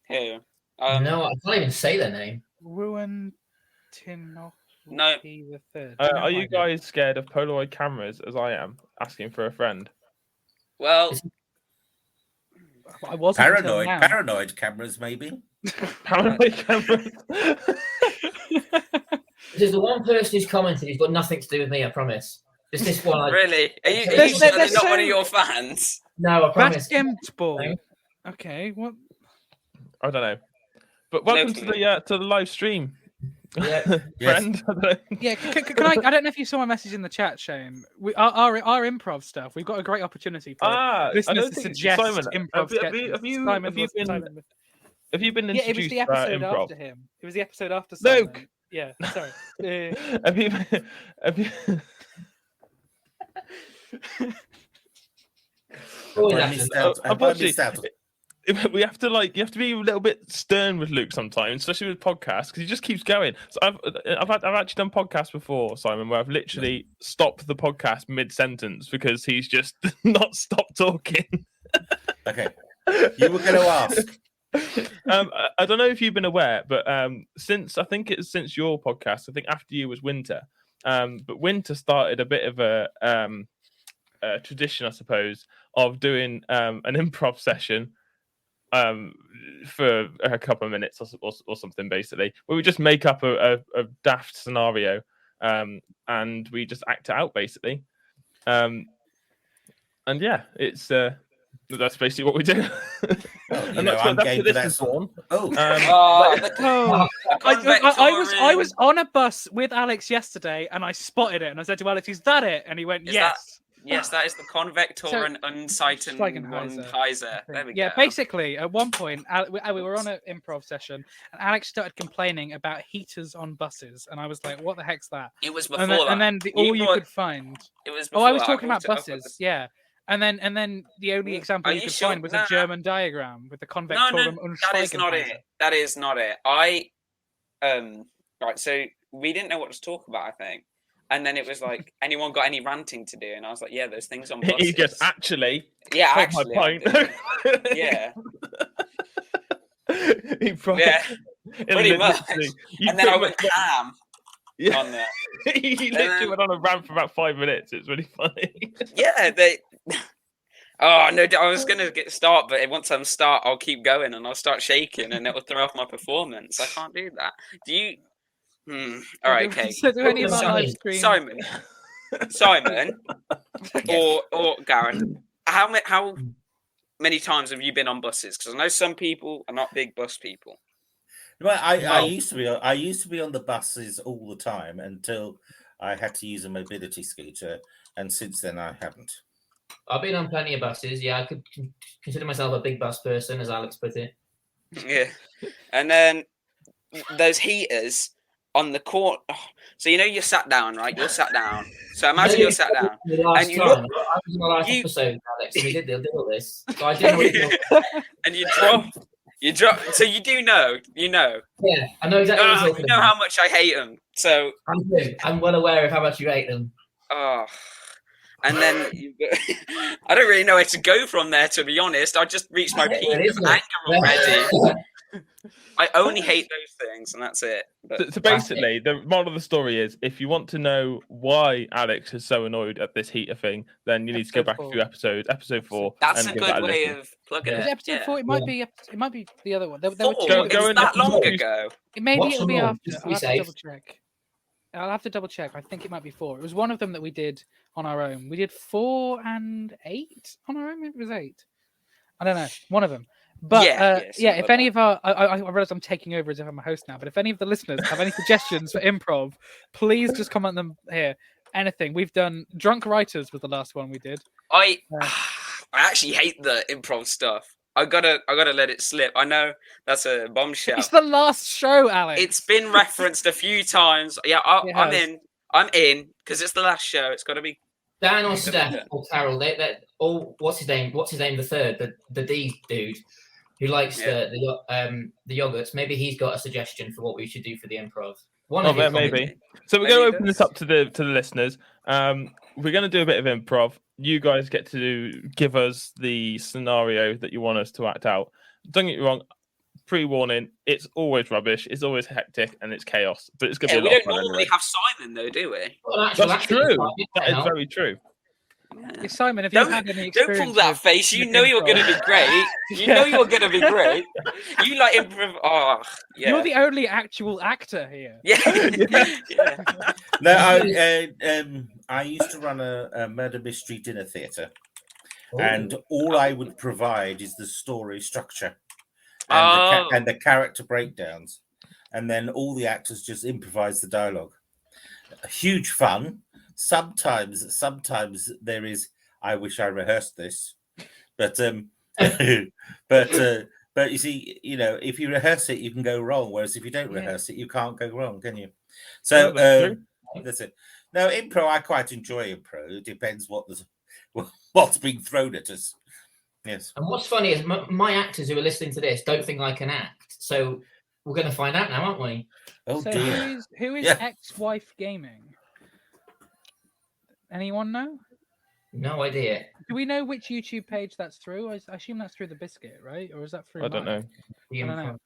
S2: Here.
S5: No, I can't even say their name.
S3: Ruin Tinoch.
S2: No.
S3: The third.
S1: Are you guys scared of Polaroid cameras as I am, asking for a friend?
S2: Well,
S3: I wasn't
S4: paranoid cameras, maybe.
S1: Paranoid cameras.
S5: There's the one person who's commented who's got nothing to do with me, I promise. Just this one.
S2: Really? Are you
S3: There's
S2: not one of your fans?
S5: No, I promise.
S3: Basketball. Okay, what?
S1: I don't know. But welcome to the live stream.
S5: Yeah.
S1: Friend.
S3: Yeah, can I don't know if you saw my message in the chat, Shane. Our improv stuff. We've got a great opportunity for listeners to suggest improv sketches.
S1: Have you been introduced?
S3: Yeah, it was the episode
S1: improv?
S3: after him. It was the episode after Simon.
S1: Luke.
S3: Yeah, sorry.
S1: Have you?
S5: Always
S4: I
S5: have
S4: missed
S5: to-
S4: out. I missed out.
S1: we have to you have to be a little bit stern with Luke sometimes, especially with podcasts, because he just keeps going. So I've actually done podcasts before, Simon, where I've literally stopped the podcast mid-sentence because he's just not stopped talking.
S4: Okay, you were going to ask.
S1: I don't know if you've been aware, but since your podcast, I think after you was Winter, but Winter started a bit of a tradition, I suppose, of doing an improv session for a couple of minutes or something, basically, where we just make up a daft scenario and we just act it out, basically. And yeah, it's that's basically what we do. And that's what this is born.
S3: I was on a bus with Alex yesterday, and I spotted it, and I said to Alex, "Is that it?" And he went, "Yes."
S2: Yes, that is the Convector and Unzeitenheiser. There we go.
S3: Yeah, basically, at one point, we were on an improv session, and Alex started complaining about heaters on buses, and I was like, "What the heck's that?"
S2: It was before that.
S3: And then you could find.
S2: It was before
S3: I was
S2: that.
S3: talking about buses. Yeah. And then the only example you could find was a German diagram with the Convektorum und
S2: that is not it. That is not it. Right, so we didn't know what to talk about, I think. And then it was like, anyone got any ranting to do? And I was like, yeah, there's things on buses.
S1: He just actually.
S2: Yeah,
S1: actually. My point.
S2: Yeah.
S1: Pretty
S2: much. And then I went ham.
S1: Yeah.
S2: On that.
S1: He literally went on a rant for about 5 minutes. It's really funny.
S2: Yeah, Oh no! I was gonna start, but once I'm start, I'll keep going and I'll start shaking, and it will throw off my performance. I can't do that. Do you? All right, okay.
S3: So do any of our live stream?
S2: Simon, or Gareth, how many times have you been on buses? Because I know some people are not big bus people.
S4: Well, I used to be. I used to be on the buses all the time until I had to use a mobility scooter, and since then I haven't.
S5: I've been on plenty of buses. Yeah, I could consider myself a big bus person, as Alex put it.
S2: Yeah, and then those heaters on the court. Oh, so you're sat down, right? You're sat down. So imagine you're sat down, and you look.
S5: I was in the last episode, Alex, and we did all this. So I didn't know
S2: and you drop. You drop. So you do know. You know.
S5: Yeah, I know exactly. What you're talking
S2: about.
S5: How
S2: much I hate them. So
S5: I'm well aware of how much you hate them.
S2: Oh. And then I don't really know where to go from there, to be honest. I just reached my peak of anger already. I only hate those things, and that's it.
S1: So basically, the moral of the story is, if you want to know why Alex is so annoyed at this heater thing, then you need to go back a few episodes. Episode 4.
S2: That's a good way of plugging it.
S3: Episode 4. It might be the other one. There
S2: were two. It was that long ago.
S3: Maybe it'll be after. I'll have to double check. I'll have to double check. I think it might be 4. It was one of them that we did on our own. We did 4 and 8 on our own. Maybe it was 8. I don't know. One of them. But if any of our, I realize I'm taking over as if I'm a host now. But if any of the listeners have any suggestions for improv, please just comment them here. Anything. We've done Drunk Writers was the last one we did.
S2: I actually hate the improv stuff. I gotta let it slip. I know that's a bombshell.
S3: It's the last show, Alex.
S2: It's been referenced a few times. Yeah, I'm in because it's the last show. It's got to be
S5: Dan or Steph or Carol. They all. What's his name? The third, the D dude who likes the yogurts. Maybe he's got a suggestion for what we should do for the improv.
S1: Maybe. So we're going to open this up to the listeners. We're going to do a bit of improv. You guys get to give us the scenario that you want us to act out. Don't get me wrong. Pre-warning, it's always rubbish. It's always hectic and it's chaos. But it's going to be a lot of fun.
S2: We don't normally have Simon, though, do we?
S5: Well,
S1: that's true. That is very true.
S3: Yeah, Simon, if you had any experience,
S2: don't pull that face. You know you're going to be great. You know you're going to be great. You like improv. Oh, yeah.
S3: You're the only actual actor here.
S2: Yeah.
S4: No, I used to run a murder mystery dinner theatre, and all I would provide is the story structure and the character breakdowns, and then all the actors just improvise the dialogue. Huge fun. Sometimes there is. I wish I rehearsed this, but but you see, if you rehearse it, you can go wrong. Whereas if you don't rehearse it, you can't go wrong, can you? So that's it. No, improv. I quite enjoy improv. It depends what's being thrown at us. Yes.
S5: And what's funny is my actors who are listening to this don't think I can act. So we're going to find out now, aren't we?
S4: Oh
S3: So
S4: dear.
S3: who is
S4: Yeah.
S3: Ex-Wife Gaming? Anyone know?
S5: No idea.
S3: Do we know which YouTube page that's through? I assume that's through the Biscuit, right? Or is that through?
S1: I don't know.
S3: I don't know.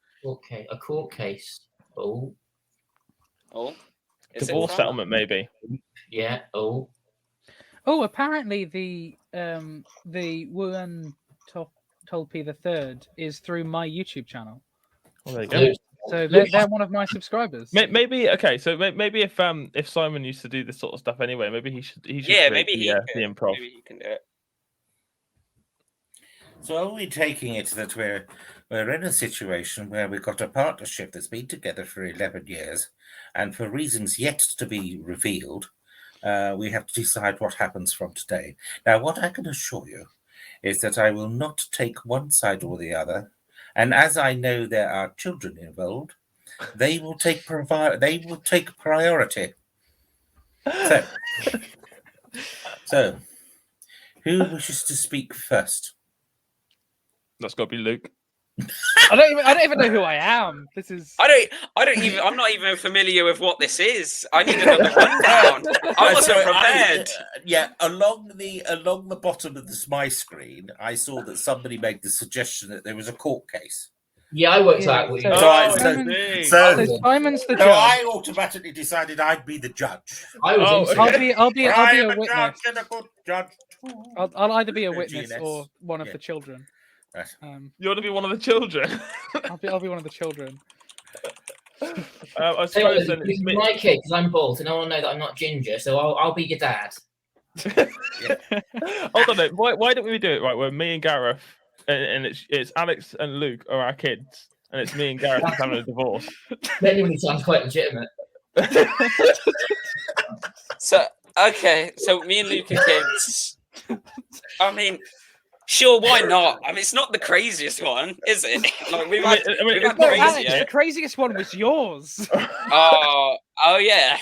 S5: A court case. Oh,
S2: Oh, is it
S1: Divorce
S2: from?
S1: settlement, maybe.
S5: yeah. Oh,
S3: Oh, apparently the Wuhan Tolpi the Third is through my YouTube channel.
S1: Well, there you go.
S3: So they're one of my subscribers.
S1: Maybe okay. So maybe if Simon used to do this sort of stuff anyway, maybe he should.
S2: Yeah,
S1: create
S2: maybe he
S1: the
S2: could.
S1: improv.
S2: Maybe he can do it.
S4: So are we taking it that we're in a situation where we've got a partnership that's been together for 11 years, and for reasons yet to be revealed, we have to decide what happens from today. Now, what I can assure you is that I will not take one side or the other, and as I know there are children involved, they will take priority. So, who wishes to speak first?
S1: That's got to be Luke.
S3: I don't even know who I am. This is.
S2: I'm not even familiar with what this is. I need another rundown. I wasn't prepared.
S4: Along the bottom of my screen, I saw that somebody made the suggestion that there was a court case.
S5: yeah. I worked out what you.
S3: So Simon's the judge.
S4: I automatically decided I'd be the judge.
S5: I was.
S1: Oh,
S5: inside.
S3: I'll be
S4: I
S3: a
S4: am a
S3: witness.
S4: judge and a good judge.
S3: I'll either be a
S4: Or
S3: witness
S4: GNS.
S3: or one of
S4: Yeah.
S3: the children.
S4: Right.
S1: You want to be one of the children?
S3: I'll be one of the children.
S1: I
S5: Tell you what,
S1: suppose then
S5: this
S1: it's
S5: is
S1: me.
S5: my kid because I'm bald, and I want to know that I'm not ginger, so I'll be your dad.
S1: Hold on, though. Why don't we do it right? Where me and Gareth, and it's Alex and Luke are our kids, and it's me and Gareth that's having a divorce.
S5: Genuinely sounds quite legitimate.
S2: So me and Luke are kids. I mean, sure, why not? I mean, it's not the craziest one, is it? Like we've had
S3: No, Alex,
S2: crazier.
S3: the craziest one was yours.
S2: Oh yeah.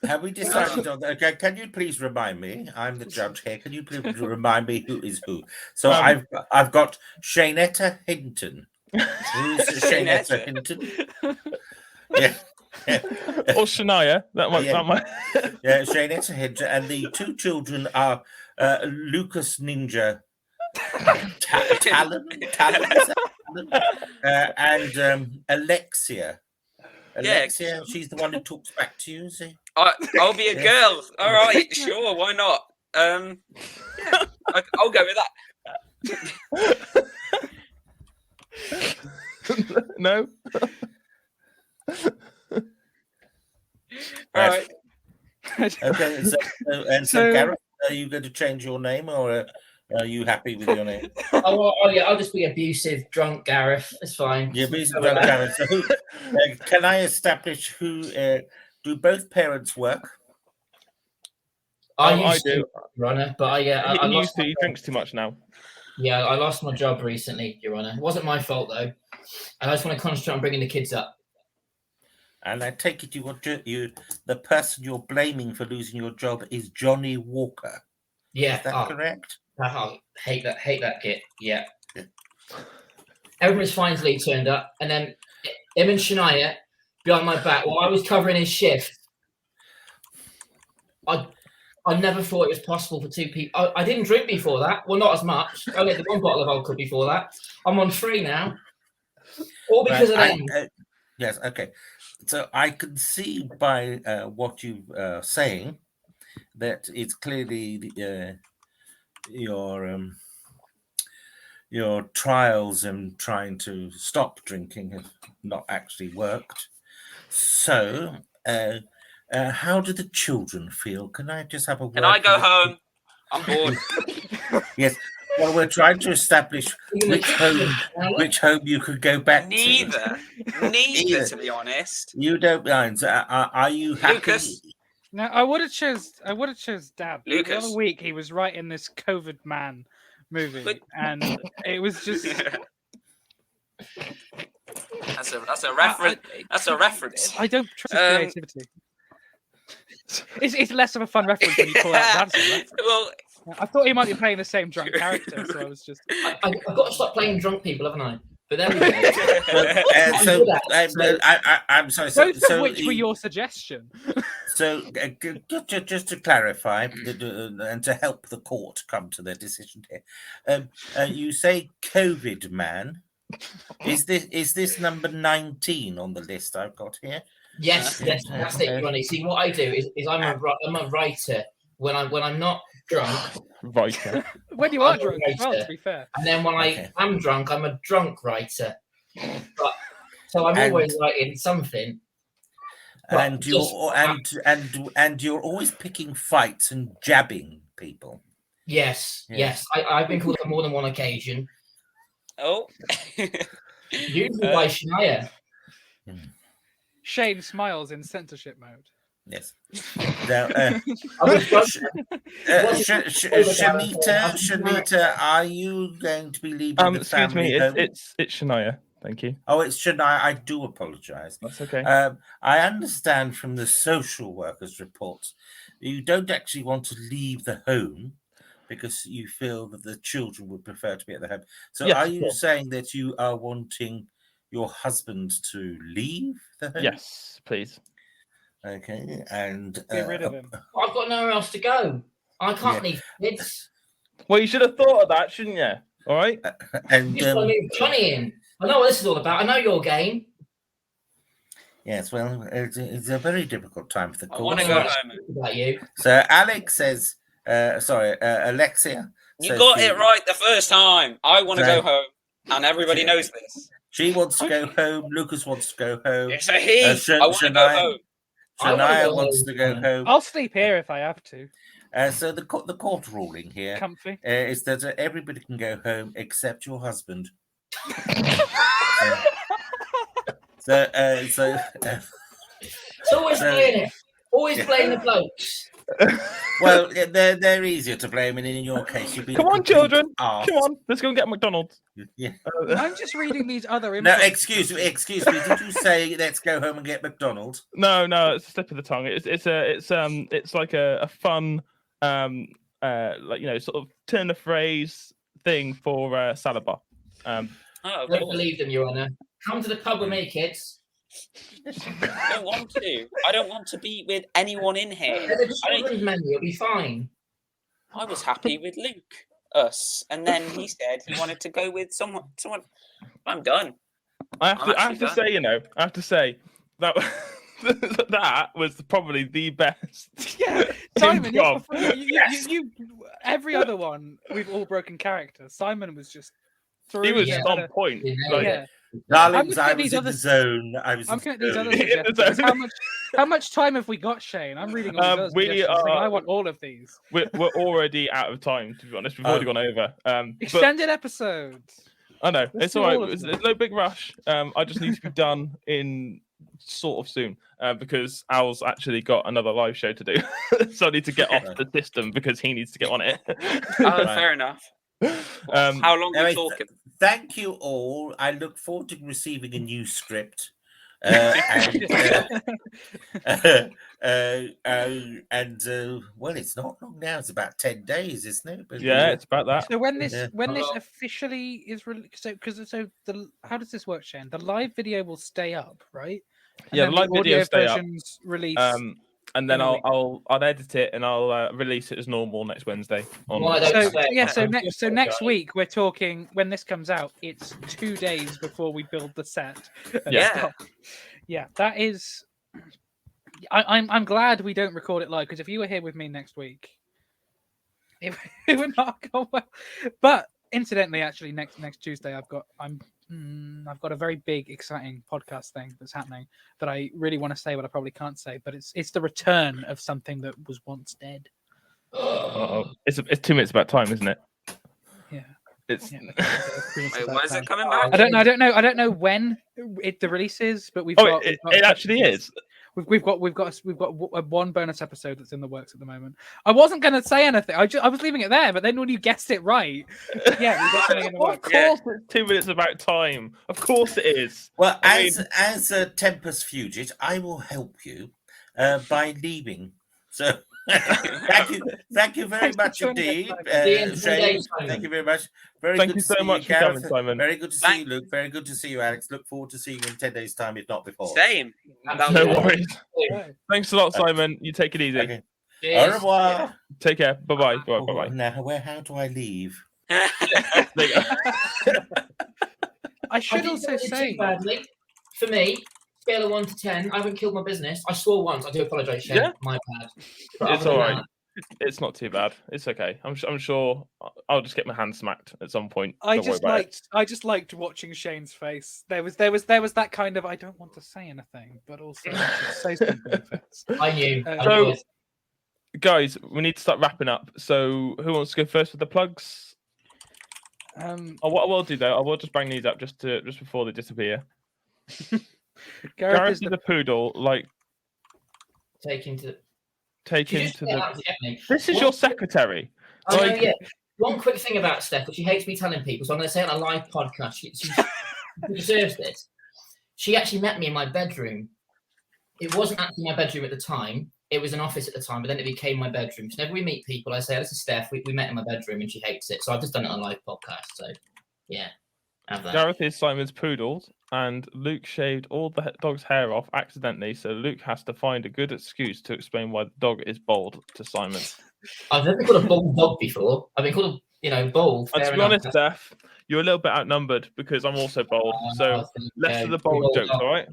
S4: Have we decided on that? Okay, can you please remind me? I'm the judge here. Can you please remind me who is who? So I've got Shaynetta Hinton. Who's Shaynetta Hinton? Yeah.
S1: Or Shania. That might.
S4: Yeah, Shaynetta Hinton, and the two children are Lucas Ninja Talon, and Alexia. Alexia, she's the one who talks back to you, is she?
S2: I'll be a girl. All right, sure, why not? Yeah, I'll go with that.
S1: No.
S2: All right.
S4: Okay, so Gareth, are you going to change your name, or are you happy with your name?
S5: Yeah, I'll just be abusive, drunk Gareth. It's fine.
S4: Yeah, Gareth. So can I establish who? Do both parents work?
S2: Oh,
S1: I do.
S5: Runner, but I
S1: He
S5: lost.
S1: he drinks too much now.
S5: Yeah, I lost my job recently, Your Honour. It wasn't my fault though, and I just want to concentrate on bringing the kids up.
S4: And I take it the person you're blaming for losing your job is Johnny Walker.
S5: Yeah,
S4: Is that correct?
S5: I hate that kid. Yeah. Everyone's finally turned up, and then him and Shania behind my back while I was covering his shift. I never thought it was possible for two people. I didn't drink before that. Well, not as much. I only had one bottle of alcohol before that. I'm on 3 now. All because of them.
S4: Yes, okay. So I can see by what you're saying that it's clearly your trials in trying to stop drinking have not actually worked. So, how do the children feel? Can I just have a word?
S2: Can I go home? I'm bored.
S4: Yes. Well, we're trying to establish which home you could go back
S2: Neither,
S4: Either.
S2: to be honest.
S4: You don't mind. Are you happy?
S2: Lucas.
S3: No, I would have chose Dad. The
S2: Lucas.
S3: other week he was right in this COVID Man movie, and it was just.
S2: That's a reference. That's a reference.
S3: I don't trust his creativity. It's less of a fun reference when you call out Dad's reference.
S2: Well,
S3: I thought he might be playing the same drunk character, so I was just.
S5: I've got to stop playing drunk people, haven't I? But there we go.
S4: I'm sorry.
S3: Both of which were your suggestion.
S4: So, just to clarify, and to help the court come to their decision here, you say COVID man. Is this number 19 on the list I've got here?
S5: Yes, that's it, Ronnie. See, what I do is I'm a writer when I'm not drunk.
S1: Writer.
S3: When you are drunk, as well, to be fair.
S5: And then when I am drunk, I'm a drunk writer. So I'm always writing something.
S4: And you're always picking fights and jabbing people.
S5: Yes. I've been called on more than one occasion.
S2: Oh.
S5: Usually by Shania.
S3: Shane smiles in censorship mode.
S4: Yes. Now, Shanita, are you going to be leaving the
S1: excuse
S4: family
S1: me,
S4: home?
S1: it's Shania. Thank you.
S4: Oh, it's Shania. I do apologise.
S1: That's okay.
S4: I understand from the social workers' reports you don't actually want to leave the home because you feel that the children would prefer to be at the home. So
S1: Yes,
S4: are
S1: of
S4: you
S1: course.
S4: saying that you are wanting your husband to leave the home?
S1: Yes, please.
S4: Okay, and
S3: Get rid of him.
S5: I've got nowhere else to go. I can't leave kids.
S1: Well, you should have thought of that, shouldn't you? All right.
S4: And
S5: You've got to move Johnny in. I know what this is all about. I know your game.
S4: yes, well, it's a very difficult time for the
S2: I
S4: court.
S2: want to go home.
S5: About you.
S4: So Alex says, Alexia.
S2: You
S4: says
S2: got
S4: she-
S2: it right the first time. I want to
S4: No.
S2: go home, and everybody knows this.
S4: She wants to go home. Lucas wants to go home.
S2: It's a he. I want to go home.
S5: I wanna
S4: Shania
S5: go
S4: wants
S5: home.
S4: to go home.
S3: I'll sleep here if I have to.
S4: So the court ruling here
S3: Comfy.
S4: is that everybody can go home except your husband.
S5: It's always playing it. Always playing the blokes.
S4: Well, they're easier to blame, and in your case, you've been.
S1: Come
S4: a
S1: on,
S4: complete
S1: children.
S4: arse.
S1: Come on. Let's go and get McDonald's.
S4: Yeah.
S3: I'm just reading these other
S4: No,
S3: influences.
S4: excuse me. Did you say let's go home and get McDonald's?
S1: No, it's a slip of the tongue. It's like a fun sort of turn of phrase thing for salad bar.
S2: Oh,
S5: Don't
S2: cool.
S5: believe them, Your Honour. Come to the pub with me, kids.
S2: I don't want to. I don't want to be with anyone in here.
S5: Get the children's menu. It'll be fine.
S2: I was happy with us, and then he said he wanted to go with someone. I'm done.
S1: I have to say that that was probably the best.
S3: Yeah, Simon,
S1: job.
S3: you every other one we've all broken character. Simon was just.
S1: He was
S5: Yeah.
S1: on point.
S5: Yeah.
S1: Like,
S3: Yeah.
S4: Darlings,
S3: I'm
S4: I
S3: looking at
S4: was
S3: these
S4: in
S3: other-
S4: the zone. I was.
S3: I'm looking at these other
S1: In the
S3: suggestions.
S1: zone.
S3: How much time have we got, Shane? I'm reading all these other
S1: we
S3: suggestions. thinking,
S1: are-
S3: I want all of these.
S1: we're already out of time, to be honest. We've already gone over. But
S3: Extended episodes.
S1: I know
S3: Let's
S1: it's
S3: do
S1: all right.
S3: all of
S1: There's
S3: them.
S1: no big rush. I just need to be done in sort of soon because Al's actually got another live show to do, so I need to get off the system because he needs to get on it.
S2: Oh, fair enough. How long are we
S4: Anyway,
S2: talking?
S4: Thank you all. I look forward to receiving a new script. Well, it's not long now. It's about 10 days, isn't it? But
S1: Yeah, it's about that.
S3: So when this
S4: Yeah.
S3: officially is released, how does this work, Shane? The live video will stay up, right? And
S1: Yeah,
S3: then
S1: the live video
S3: audio
S1: stay up.
S3: versions release.
S1: And then
S3: in a week.
S1: I'll edit it and I'll release it as normal next Wednesday.
S5: Why don't
S3: So
S5: swear.
S3: yeah, so next week we're talking when this comes out. It's 2 days before we build the set. and
S2: Yeah.
S3: stuff. Yeah. That is. I'm glad we don't record it live because if you were here with me next week, it would not go well. But incidentally, actually, next Tuesday I've got a very big, exciting podcast thing that's happening that I really want to say, but I probably can't say. But it's the return of something that was once dead.
S1: It's 2 minutes about time, isn't it?
S3: Yeah.
S1: It's
S3: Yeah.
S2: Wait, when is it coming back?
S3: I don't know when the release is, but we've
S1: oh,
S3: got.
S1: it actually is.
S3: We've got one bonus episode that's in the works at the moment. I wasn't going to say anything. I was leaving it there, but then when you guessed it right, yeah, we got something in the
S1: Of
S3: works.
S1: course, it's 2 minutes about time. Of course, it is.
S4: Well,
S1: I
S4: as a Tempest Fugit, I will help you by leaving So thank you very
S3: Thanks for
S4: much
S3: joining us,
S4: indeed,
S3: Simon.
S5: See you in 2
S4: Shane.
S5: days,
S4: Thank
S5: Simon.
S4: you very much. Very
S1: Thank
S4: good
S1: you
S4: to
S1: so
S4: see
S1: much for
S4: Gareth.
S1: coming, Simon.
S4: Very good to see
S2: Thank-
S4: you, Luke. Very good to see you, Alex. Look forward to seeing you in 10 days' time, if not before.
S2: Same. That
S1: No
S2: was it.
S1: worries.
S3: Right.
S1: Thanks a lot, Simon. You take it easy.
S4: Okay. Au
S5: Cheers.
S4: revoir.
S1: Take care. Bye-bye.
S4: Oh,
S1: Bye-bye.
S4: now, how do I leave?
S1: There you go.
S3: I should
S5: I
S3: also
S5: didn't do
S3: say,
S5: too badly. For me, scale of 1 to 10, I haven't killed my business. I swore once. I do apologise, Shane.
S1: Yeah.
S5: My bad. But
S1: It's
S5: other than
S1: all right.
S5: that,
S1: It's not too bad. It's okay. I'm sure I'll just get my hand smacked at some point.
S3: I
S1: Don't worry
S3: just
S1: about it.
S3: liked watching Shane's face. There was that kind of I don't want to say anything, but also I should say something face.
S5: I knew.
S3: Uh,
S5: I
S1: So-
S5: knew it.
S1: Guys, we need to start wrapping up. So who wants to go first with the plugs? What I will do though, I will just bang these up just before they disappear.
S3: Gareth is
S1: the poodle, like
S5: Take him to.
S1: take
S5: She
S1: him
S5: just
S1: to
S5: get
S1: the.
S5: out to get me.
S1: This is
S5: What-
S1: your secretary.
S5: I know,
S1: Like-
S5: yeah. One quick thing about Steph, which she hates me telling people, so I'm going to say it on a live podcast. She deserves this. She actually met me in my bedroom. It wasn't actually my bedroom at the time. It was an office at the time, but then it became my bedroom. So whenever we meet people, I say, "This is Steph. We met in my bedroom," and she hates it. So I've just done it on a live podcast. So, yeah. Have that.
S1: Gareth is Simon's poodle, and Luke shaved all the dog's hair off accidentally, so Luke has to find a good excuse to explain why the dog is bald to Simon.
S5: I've never been called a bald dog before. I've been called, bald.
S1: And
S5: Fair
S1: to be
S5: enough.
S1: honest, Steph, you're a little bit outnumbered because I'm also bald. So less of the bold jokes, all right?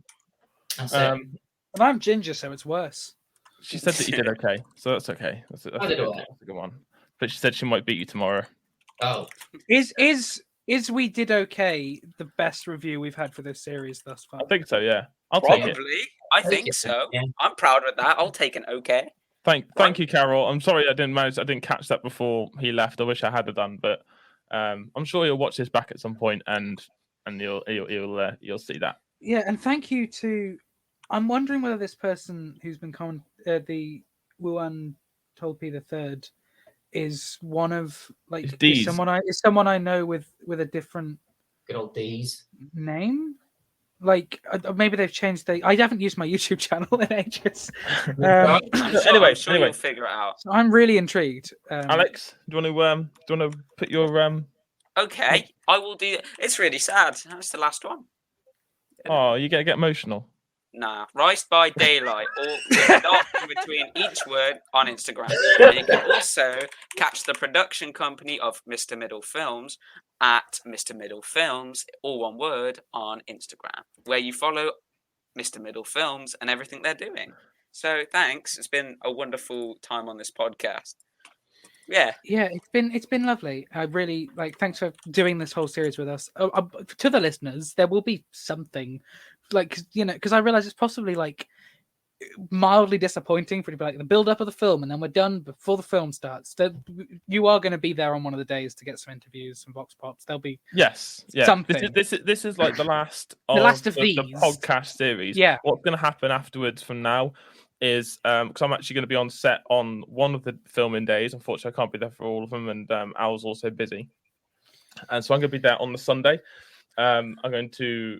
S5: That's it.
S1: Um,
S3: and I'm ginger, so it's worse.
S1: she said that you did okay, so that's okay. That's
S5: I did all right.
S1: that's a good one. But she said she might beat you tomorrow.
S5: Oh,
S3: Is We Did Okay the best review we've had for this series thus far?
S1: I think so. Yeah, I'll take
S2: Probably.
S1: it.
S2: I
S5: Take
S2: think
S5: it,
S2: so.
S5: yeah.
S2: I'm proud of that. I'll take an okay.
S1: Thank you, Carol. I'm sorry I didn't catch that before he left. I wish I had done, but I'm sure you'll watch this back at some point and you'll see that.
S3: Yeah, and thank you to. I'm wondering whether this person who's been the Wuan Tolpi III is one of
S1: It's
S3: is
S1: D's.
S3: someone I know with a different
S5: good old D's.
S3: name. Like maybe they've changed. I haven't used my YouTube channel in ages.
S5: Right.
S1: Anyway,
S2: I'm sure you'll figure it out.
S3: So I'm really intrigued.
S1: Alex, do you want to put your
S2: Okay, I will do. It's really sad. That's the last one.
S1: Oh, you get emotional.
S2: Nah, Rise by Daylight, or with a dot in between each word on Instagram. And you can also catch the production company of Mr. Middle Films at Mr. Middle Films, all one word, on Instagram, where you follow Mr. Middle Films and everything they're doing. So thanks. It's been a wonderful time on this podcast. Yeah.
S3: Yeah, it's been lovely. I really thanks for doing this whole series with us. To the listeners, there will be something because I realize it's possibly mildly disappointing for it to be like the build up of the film and then we're done before the film starts. You are going to be there on one of the days to get some interviews, some vox pops. There'll be something.
S1: This is like the last
S3: last of
S1: the
S3: these
S1: podcast series.
S3: Yeah.
S1: What's going to happen afterwards from now is because I'm actually going to be on set on one of the filming days. Unfortunately, I can't be there for all of them, and Al's also busy, and so I'm going to be there on the Sunday. I'm going to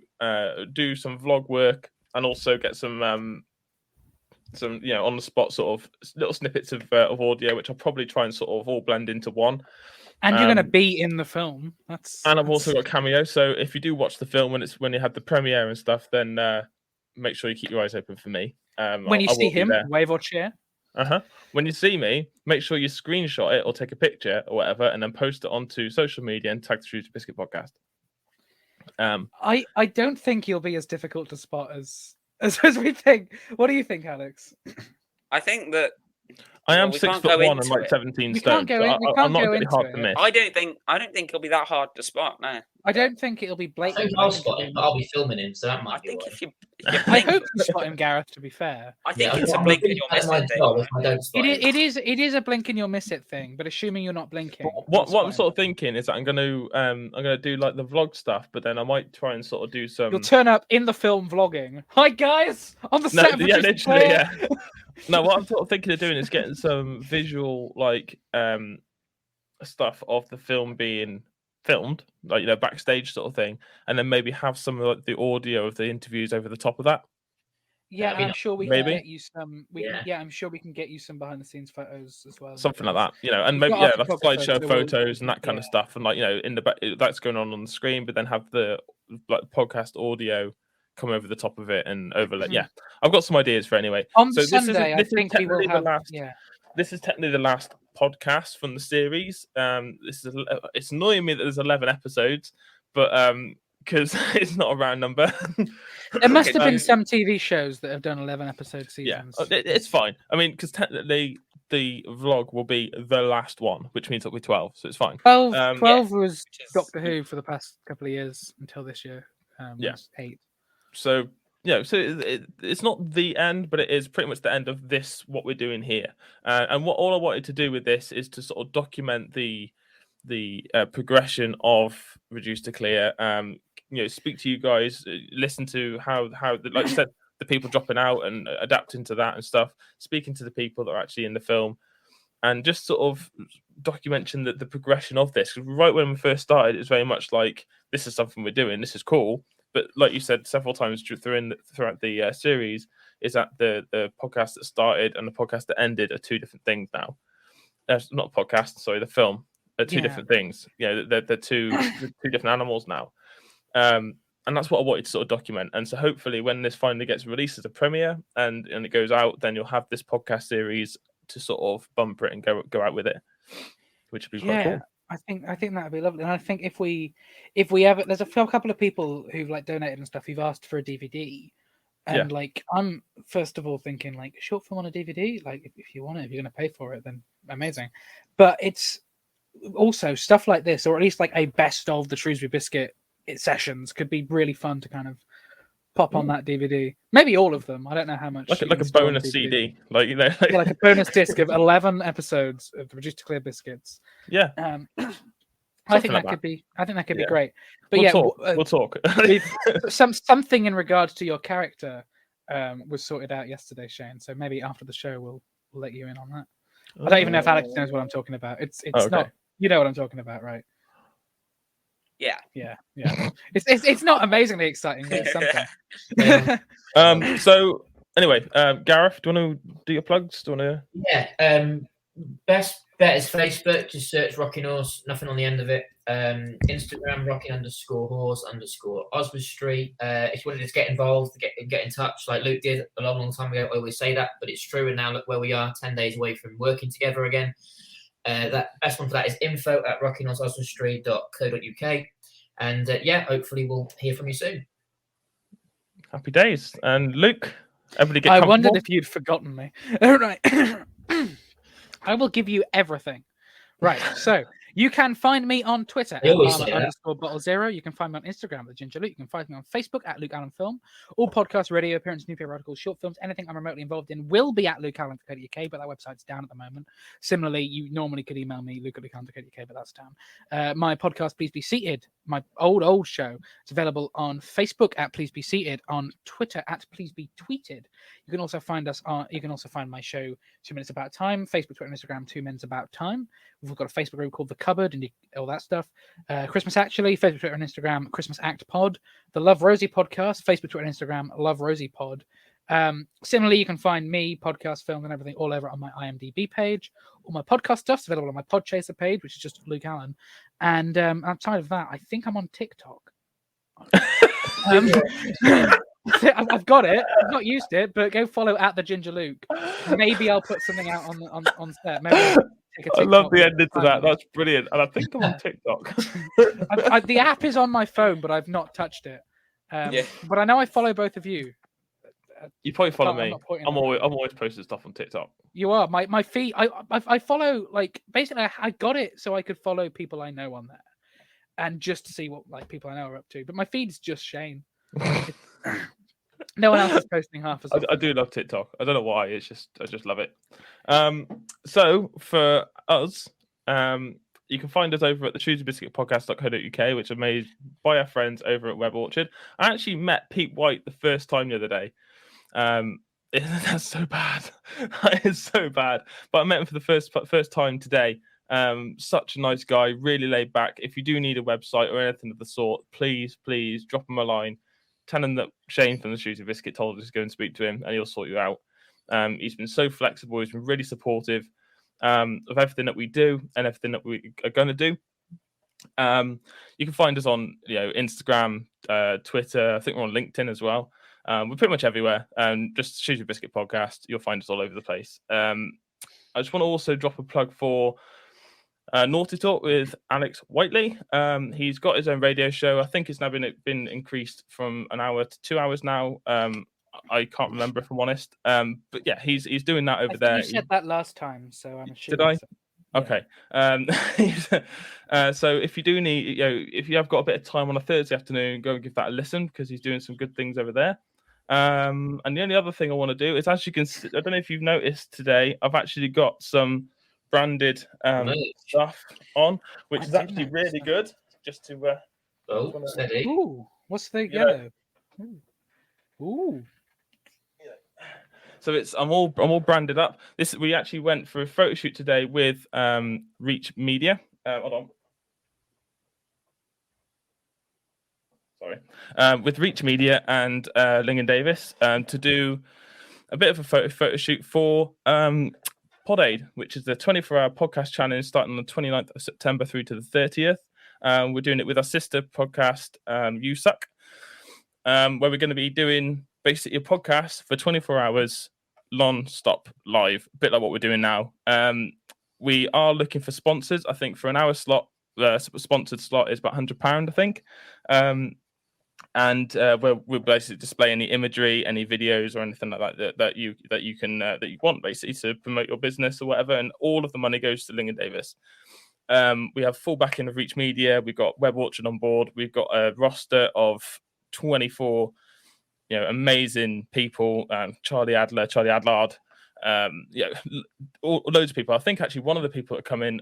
S1: do some vlog work and also get some on the spot sort of little snippets of audio, which I'll probably try and sort of all blend into one.
S3: And you're going to be in the film.
S1: And I've also got cameo. So if you do watch the film when you have the premiere and stuff, then make sure you keep your eyes open for me.
S3: When you see him, wave or cheer.
S1: When you see me, make sure you screenshot it or take a picture or whatever, and then post it onto social media and tag the Shooter Biscuit podcast.
S3: I don't think you'll be as difficult to spot as we think. What do you think, Alex?
S2: I think that
S1: I am
S2: we
S1: 6
S2: can't
S1: foot
S2: go
S1: one and
S2: into
S1: like
S2: it.
S1: 17
S3: We
S1: stone.
S3: can't go in- we can't
S1: I'm not
S3: go
S1: really hard
S3: into
S1: to
S3: it.
S1: miss.
S2: I don't think it'll be that hard to spot. No,
S3: I don't think it'll be
S5: I
S3: blatant.
S5: think I'll spot him, but I'll be filming him, so that
S2: I
S5: might be
S2: think
S5: why.
S2: if you
S3: I
S2: blink,
S3: hope you spot him, Gareth. To be fair,
S2: I think
S5: Yeah,
S2: it's a
S5: I'm
S2: blink
S5: gonna
S2: and you'll
S5: do
S2: miss
S5: my
S2: it.
S5: job if I don't spot him.
S3: it is a blink and you'll miss it thing. But assuming you're not blinking,
S1: What I'm sort of thinking is that I'm gonna do like the vlog stuff, but then I might try and sort of do some.
S3: you'll turn up in the film vlogging. Hi guys, on the set. of
S1: yeah,
S3: Producer
S1: literally,
S3: Claire.
S1: yeah. No, what I'm sort of thinking of doing is getting some visual stuff of the film being filmed, like backstage sort of thing, and then maybe have some of the audio of the interviews over the top of that.
S3: Yeah,
S5: That'd be
S3: I'm
S5: nice.
S3: sure we
S1: Maybe.
S3: can get you some.
S5: Yeah.
S3: I'm sure we can get you some behind the scenes photos as well. and
S1: Something like
S3: things.
S1: that, and
S3: We've
S1: maybe
S3: got our
S1: like
S3: photographer,
S1: slideshow
S3: so
S1: photos and that kind of
S3: yeah.
S1: stuff, and like in the back that's going on the screen, but then have the like podcast audio come over the top of it and overlay. Yeah, I've got some ideas for anyway.
S3: On
S1: So
S3: Sunday, I think we will have.
S1: This is technically the last podcast from the series. It's annoying me that there's 11 episodes, but because it's not a round number.
S3: There must have been some TV shows that have done 11-episode seasons.
S1: Yeah, it's fine. I mean, because technically the vlog will be the last one, which means it'll be 12, so it's fine.
S3: 12 was Doctor Who for the past couple of years until this year. Was 8.
S1: So it's not the end, but it is pretty much the end of this, what we're doing here. And all I wanted to do with this is to sort of document the progression of Reduced to Clear. Speak to you guys, listen to how like I said, the people dropping out and adapting to that and stuff, speaking to the people that are actually in the film, and just sort of documenting the progression of this. Right when we first started, it was very much like, this is something we're doing, this is cool. But like you said several times throughout the series, is that the podcast that started and the podcast that ended are two different things now. Not podcast, sorry, the film are two different things. They're two different animals now. And that's what I wanted to sort of document. And so hopefully when this finally gets released as a premiere and it goes out, then you'll have this podcast series to sort of bumper it and go out with it, which would be quite cool.
S3: I think that would be lovely. And I think if we ever, there's a couple of people who've like donated and stuff who've asked for a DVD. And like, I'm first of all thinking like, short film on a DVD, like if you want it, if you're going to pay for it, then amazing. But it's also stuff like this, or at least like a best of the Shrewsbury Biscuit sessions could be really fun to kind of pop on that DVD. Maybe all of them. I don't know how much.
S1: Like a bonus CD, like
S3: like a bonus disc of 11 episodes of the Reduced to Clear Biscuits.
S1: Yeah.
S3: I think that could be. I think that could be great. But
S1: we'll talk.
S3: Something in regards to your character was sorted out yesterday, Shane. So maybe after the show we'll let you in on that. I don't even know if Alex knows what I'm talking about. It's not. You know what I'm talking about, right?
S2: Yeah.
S3: It's not amazingly exciting, but it's something.
S1: So anyway, Gareth, do you want to do your plugs? Do you want to?
S5: Yeah. Best bet is Facebook. Just search Rocking Horse. Nothing on the end of it. Instagram Rocking_horse_Oswestry. If you want to just get involved, get in touch, like Luke did a long time ago. I always say that, but it's true. And now look where we are, 10 days away from working together again. That best one for that is info@rockinghorseoswestry.co.uk. And hopefully we'll hear from you soon.
S1: Happy days. And Luke, everybody get
S3: I
S1: comfortable.
S3: wondered if you'd forgotten me. All right. I will give you everything. Right. So you can find me on Twitter @Marla_Bottle0. You can find me on Instagram at Ginger Luke. You can find me on Facebook @Luke Allen Film. All podcasts, radio appearances, newspaper articles, short films, anything I'm remotely involved in will be at lukeallen.co.uk, but that website's down at the moment. Similarly, you normally could email me, luke@lukeallen.co.uk, but that's down. My podcast, Please Be Seated, my old show, is available on Facebook @Please Be Seated, on Twitter @Please Be Tweeted. You can also find us on. You can also find my show 2 Minutes About Time, Facebook, Twitter, and Instagram 2 Minutes About Time. We've got a Facebook group called The Cupboard and all that stuff. Christmas Actually, Facebook, Twitter, and Instagram, Christmas Act Pod. The Love Rosie podcast, Facebook, Twitter, and Instagram, Love Rosie Pod. Similarly, you can find me, podcast, films, and everything all over on my IMDb page. All my podcast stuff's available on my Podchaser page, which is just Luke Allen. And outside of that, I think I'm on TikTok. I've got it. I've not used it, but go follow @TheGingerLuke. Maybe I'll put something out on set. Maybe
S1: I love the ending to that. That's brilliant. And I think I'm on TikTok.
S3: The app is on my phone, but I've not touched it. But I know I follow both of you.
S1: You probably follow me. I'm always posting stuff on TikTok.
S3: You are my feed. I follow, like, basically I got it so I could follow people I know on there, and just to see what like people I know are up to. But my feed's just Shane. No one else is posting half as often.
S1: I do love TikTok. I don't know why. I just love it. So for us, you can find us over at the ShrewsburyBiscuitPodcast.co.uk, which are made by our friends over at Web Orchard. I actually met Pete White the first time the other day. That's so bad. That is so bad. But I met him for the first time today. Such a nice guy, really laid back. If you do need a website or anything of the sort, please drop him a line. tell him that Shane from the Shooter Biscuit told us to go and speak to him, and he'll sort you out. He's been so flexible. He's been really supportive of everything that we do and everything that we are going to do. You can find us on Instagram, Twitter. I think we're on LinkedIn as well. We're pretty much everywhere. Just Shooter Biscuit Podcast. You'll find us all over the place. I just want to also drop a plug for Naughty Talk with Alex Whiteley. He's got his own radio show. I think it's now been increased from an hour to 2 hours now. I can't remember if I'm honest. But yeah, he's doing that over there.
S3: You said that last time, so I'm assuming.
S1: Did I?
S3: So.
S1: Okay. So if you do need, if you have got a bit of time on a Thursday afternoon, go and give that a listen because he's doing some good things over there. And the only other thing I want to do is, as you can see, I don't know if you've noticed today, I've actually got some branded stuff on, which is actually really good. Just to
S5: steady.
S3: Ooh, what's the yellow? Ooh.
S1: So I'm all branded up. We actually went for a photo shoot today with Reach Media. Hold on. Sorry. With Reach Media and Ling & Davis to do a bit of a photo shoot for Pod Aid, which is the 24-hour podcast challenge starting on the 29th of September through to the 30th. We're doing it with our sister podcast, Yousefi, where we're going to be doing basically a podcast for 24 hours non-stop live, a bit like what we're doing now. We are looking for sponsors. I think for an hour slot, sponsored slot is about £100, I think. And we'll basically display any imagery, any videos, or anything like that you want basically to promote your business or whatever. And all of the money goes to Ling & Davis. We have full backing of Reach Media. We've got Web Orchard on board. We've got a roster of 24, amazing people. Charlie Adlard. Loads of people. I think actually one of the people that come in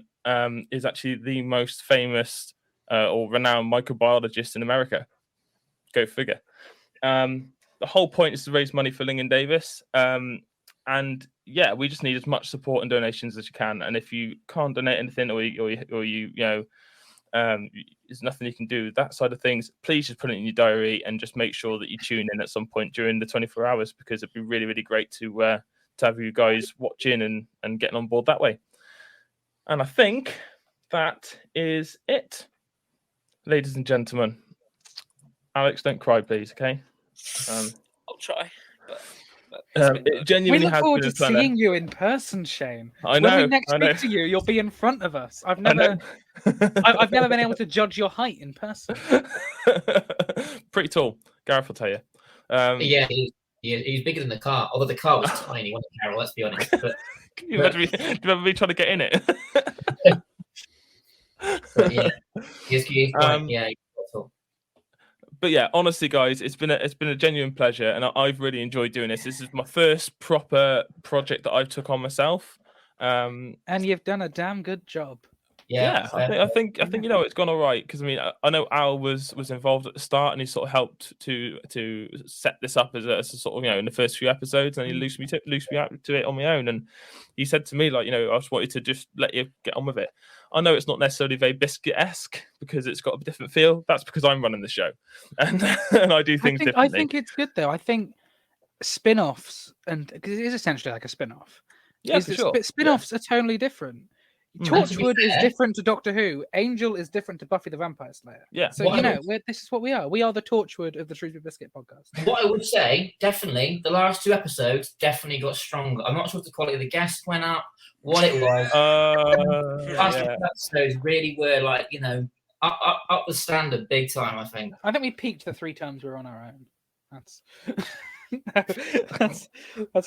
S1: is actually the most famous or renowned microbiologist in America. Go figure. The whole point is to raise money for Ling & Davis. And yeah, we just need as much support and donations as you can. And if you can't donate anything or you there's nothing you can do with that side of things, please just put it in your diary and just make sure that you tune in at some point during the 24 hours, because it'd be really, really great to have you guys watching and getting on board that way. And I think that is it, ladies and gentlemen. Alex, don't cry, please, okay?
S2: I'll try.
S1: It genuinely
S3: we look
S1: has
S3: forward
S1: been
S3: to
S1: a pleasure.
S3: seeing you in person, Shane.
S1: I know.
S3: When we next speak to you, you'll be in front of us. I've never been able to judge your height in person.
S1: Pretty tall, Gareth will tell you.
S5: Yeah, he's bigger than the car. Although the car was tiny, wasn't it, Carol? Let's be honest. But,
S1: do you remember me trying to get in it?
S5: but yeah, he's quite, yeah.
S1: But yeah, honestly, guys, it's been a genuine pleasure, and I've really enjoyed doing this. This is my first proper project that I've took on myself,
S3: and you've done a damn good job.
S1: Yeah, I think it's gone all right, because I mean I know Al was involved at the start, and he sort of helped to set this up as a sort of in the first few episodes, and he loosed me out to it on my own, and he said to me I just wanted to just let you get on with it. I know it's not necessarily very Biscuit-esque because it's got a different feel. That's because I'm running the show, and I do things differently.
S3: I think it's good though. I think spin-offs, and because it is essentially like a spin-off.
S1: Yeah, for sure.
S3: Spin-offs are totally different. Torchwood is different to Doctor Who. Angel is different to Buffy the Vampire Slayer.
S1: Yeah.
S3: So, this is what we are. We are the Torchwood of the Shrewsbury Biscuit podcast.
S5: What I would say, definitely, the last two episodes definitely got stronger. I'm not sure if the quality of the guests went up, what it was. The last two episodes really were up the standard big time, I think.
S3: I think we peaked the 3 times we were on our own. That's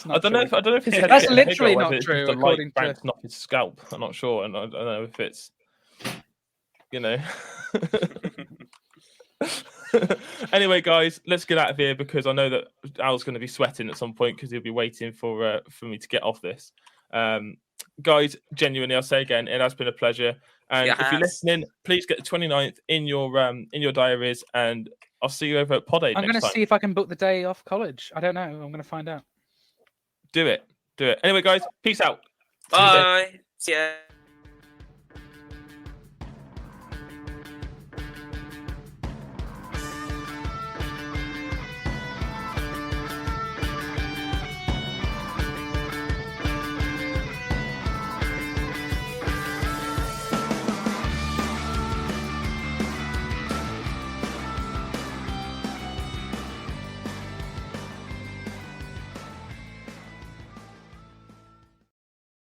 S3: not.
S1: I don't know if his head
S3: that's literally not true.
S1: The
S3: according
S1: light bouncing off his scalp. I'm not sure, and I don't know if it's Anyway, guys, let's get out of here, because I know that Al's going to be sweating at some point because he'll be waiting for me to get off this. Guys, genuinely, I'll say again, it has been a pleasure. And if you're listening, please get the 29th in your diaries, and I'll see you over at Pod Aid.
S3: I'm going to see if I can book the day off college. I don't know. I'm going to find out.
S1: Do it. Anyway, guys, peace out.
S2: Bye. See ya.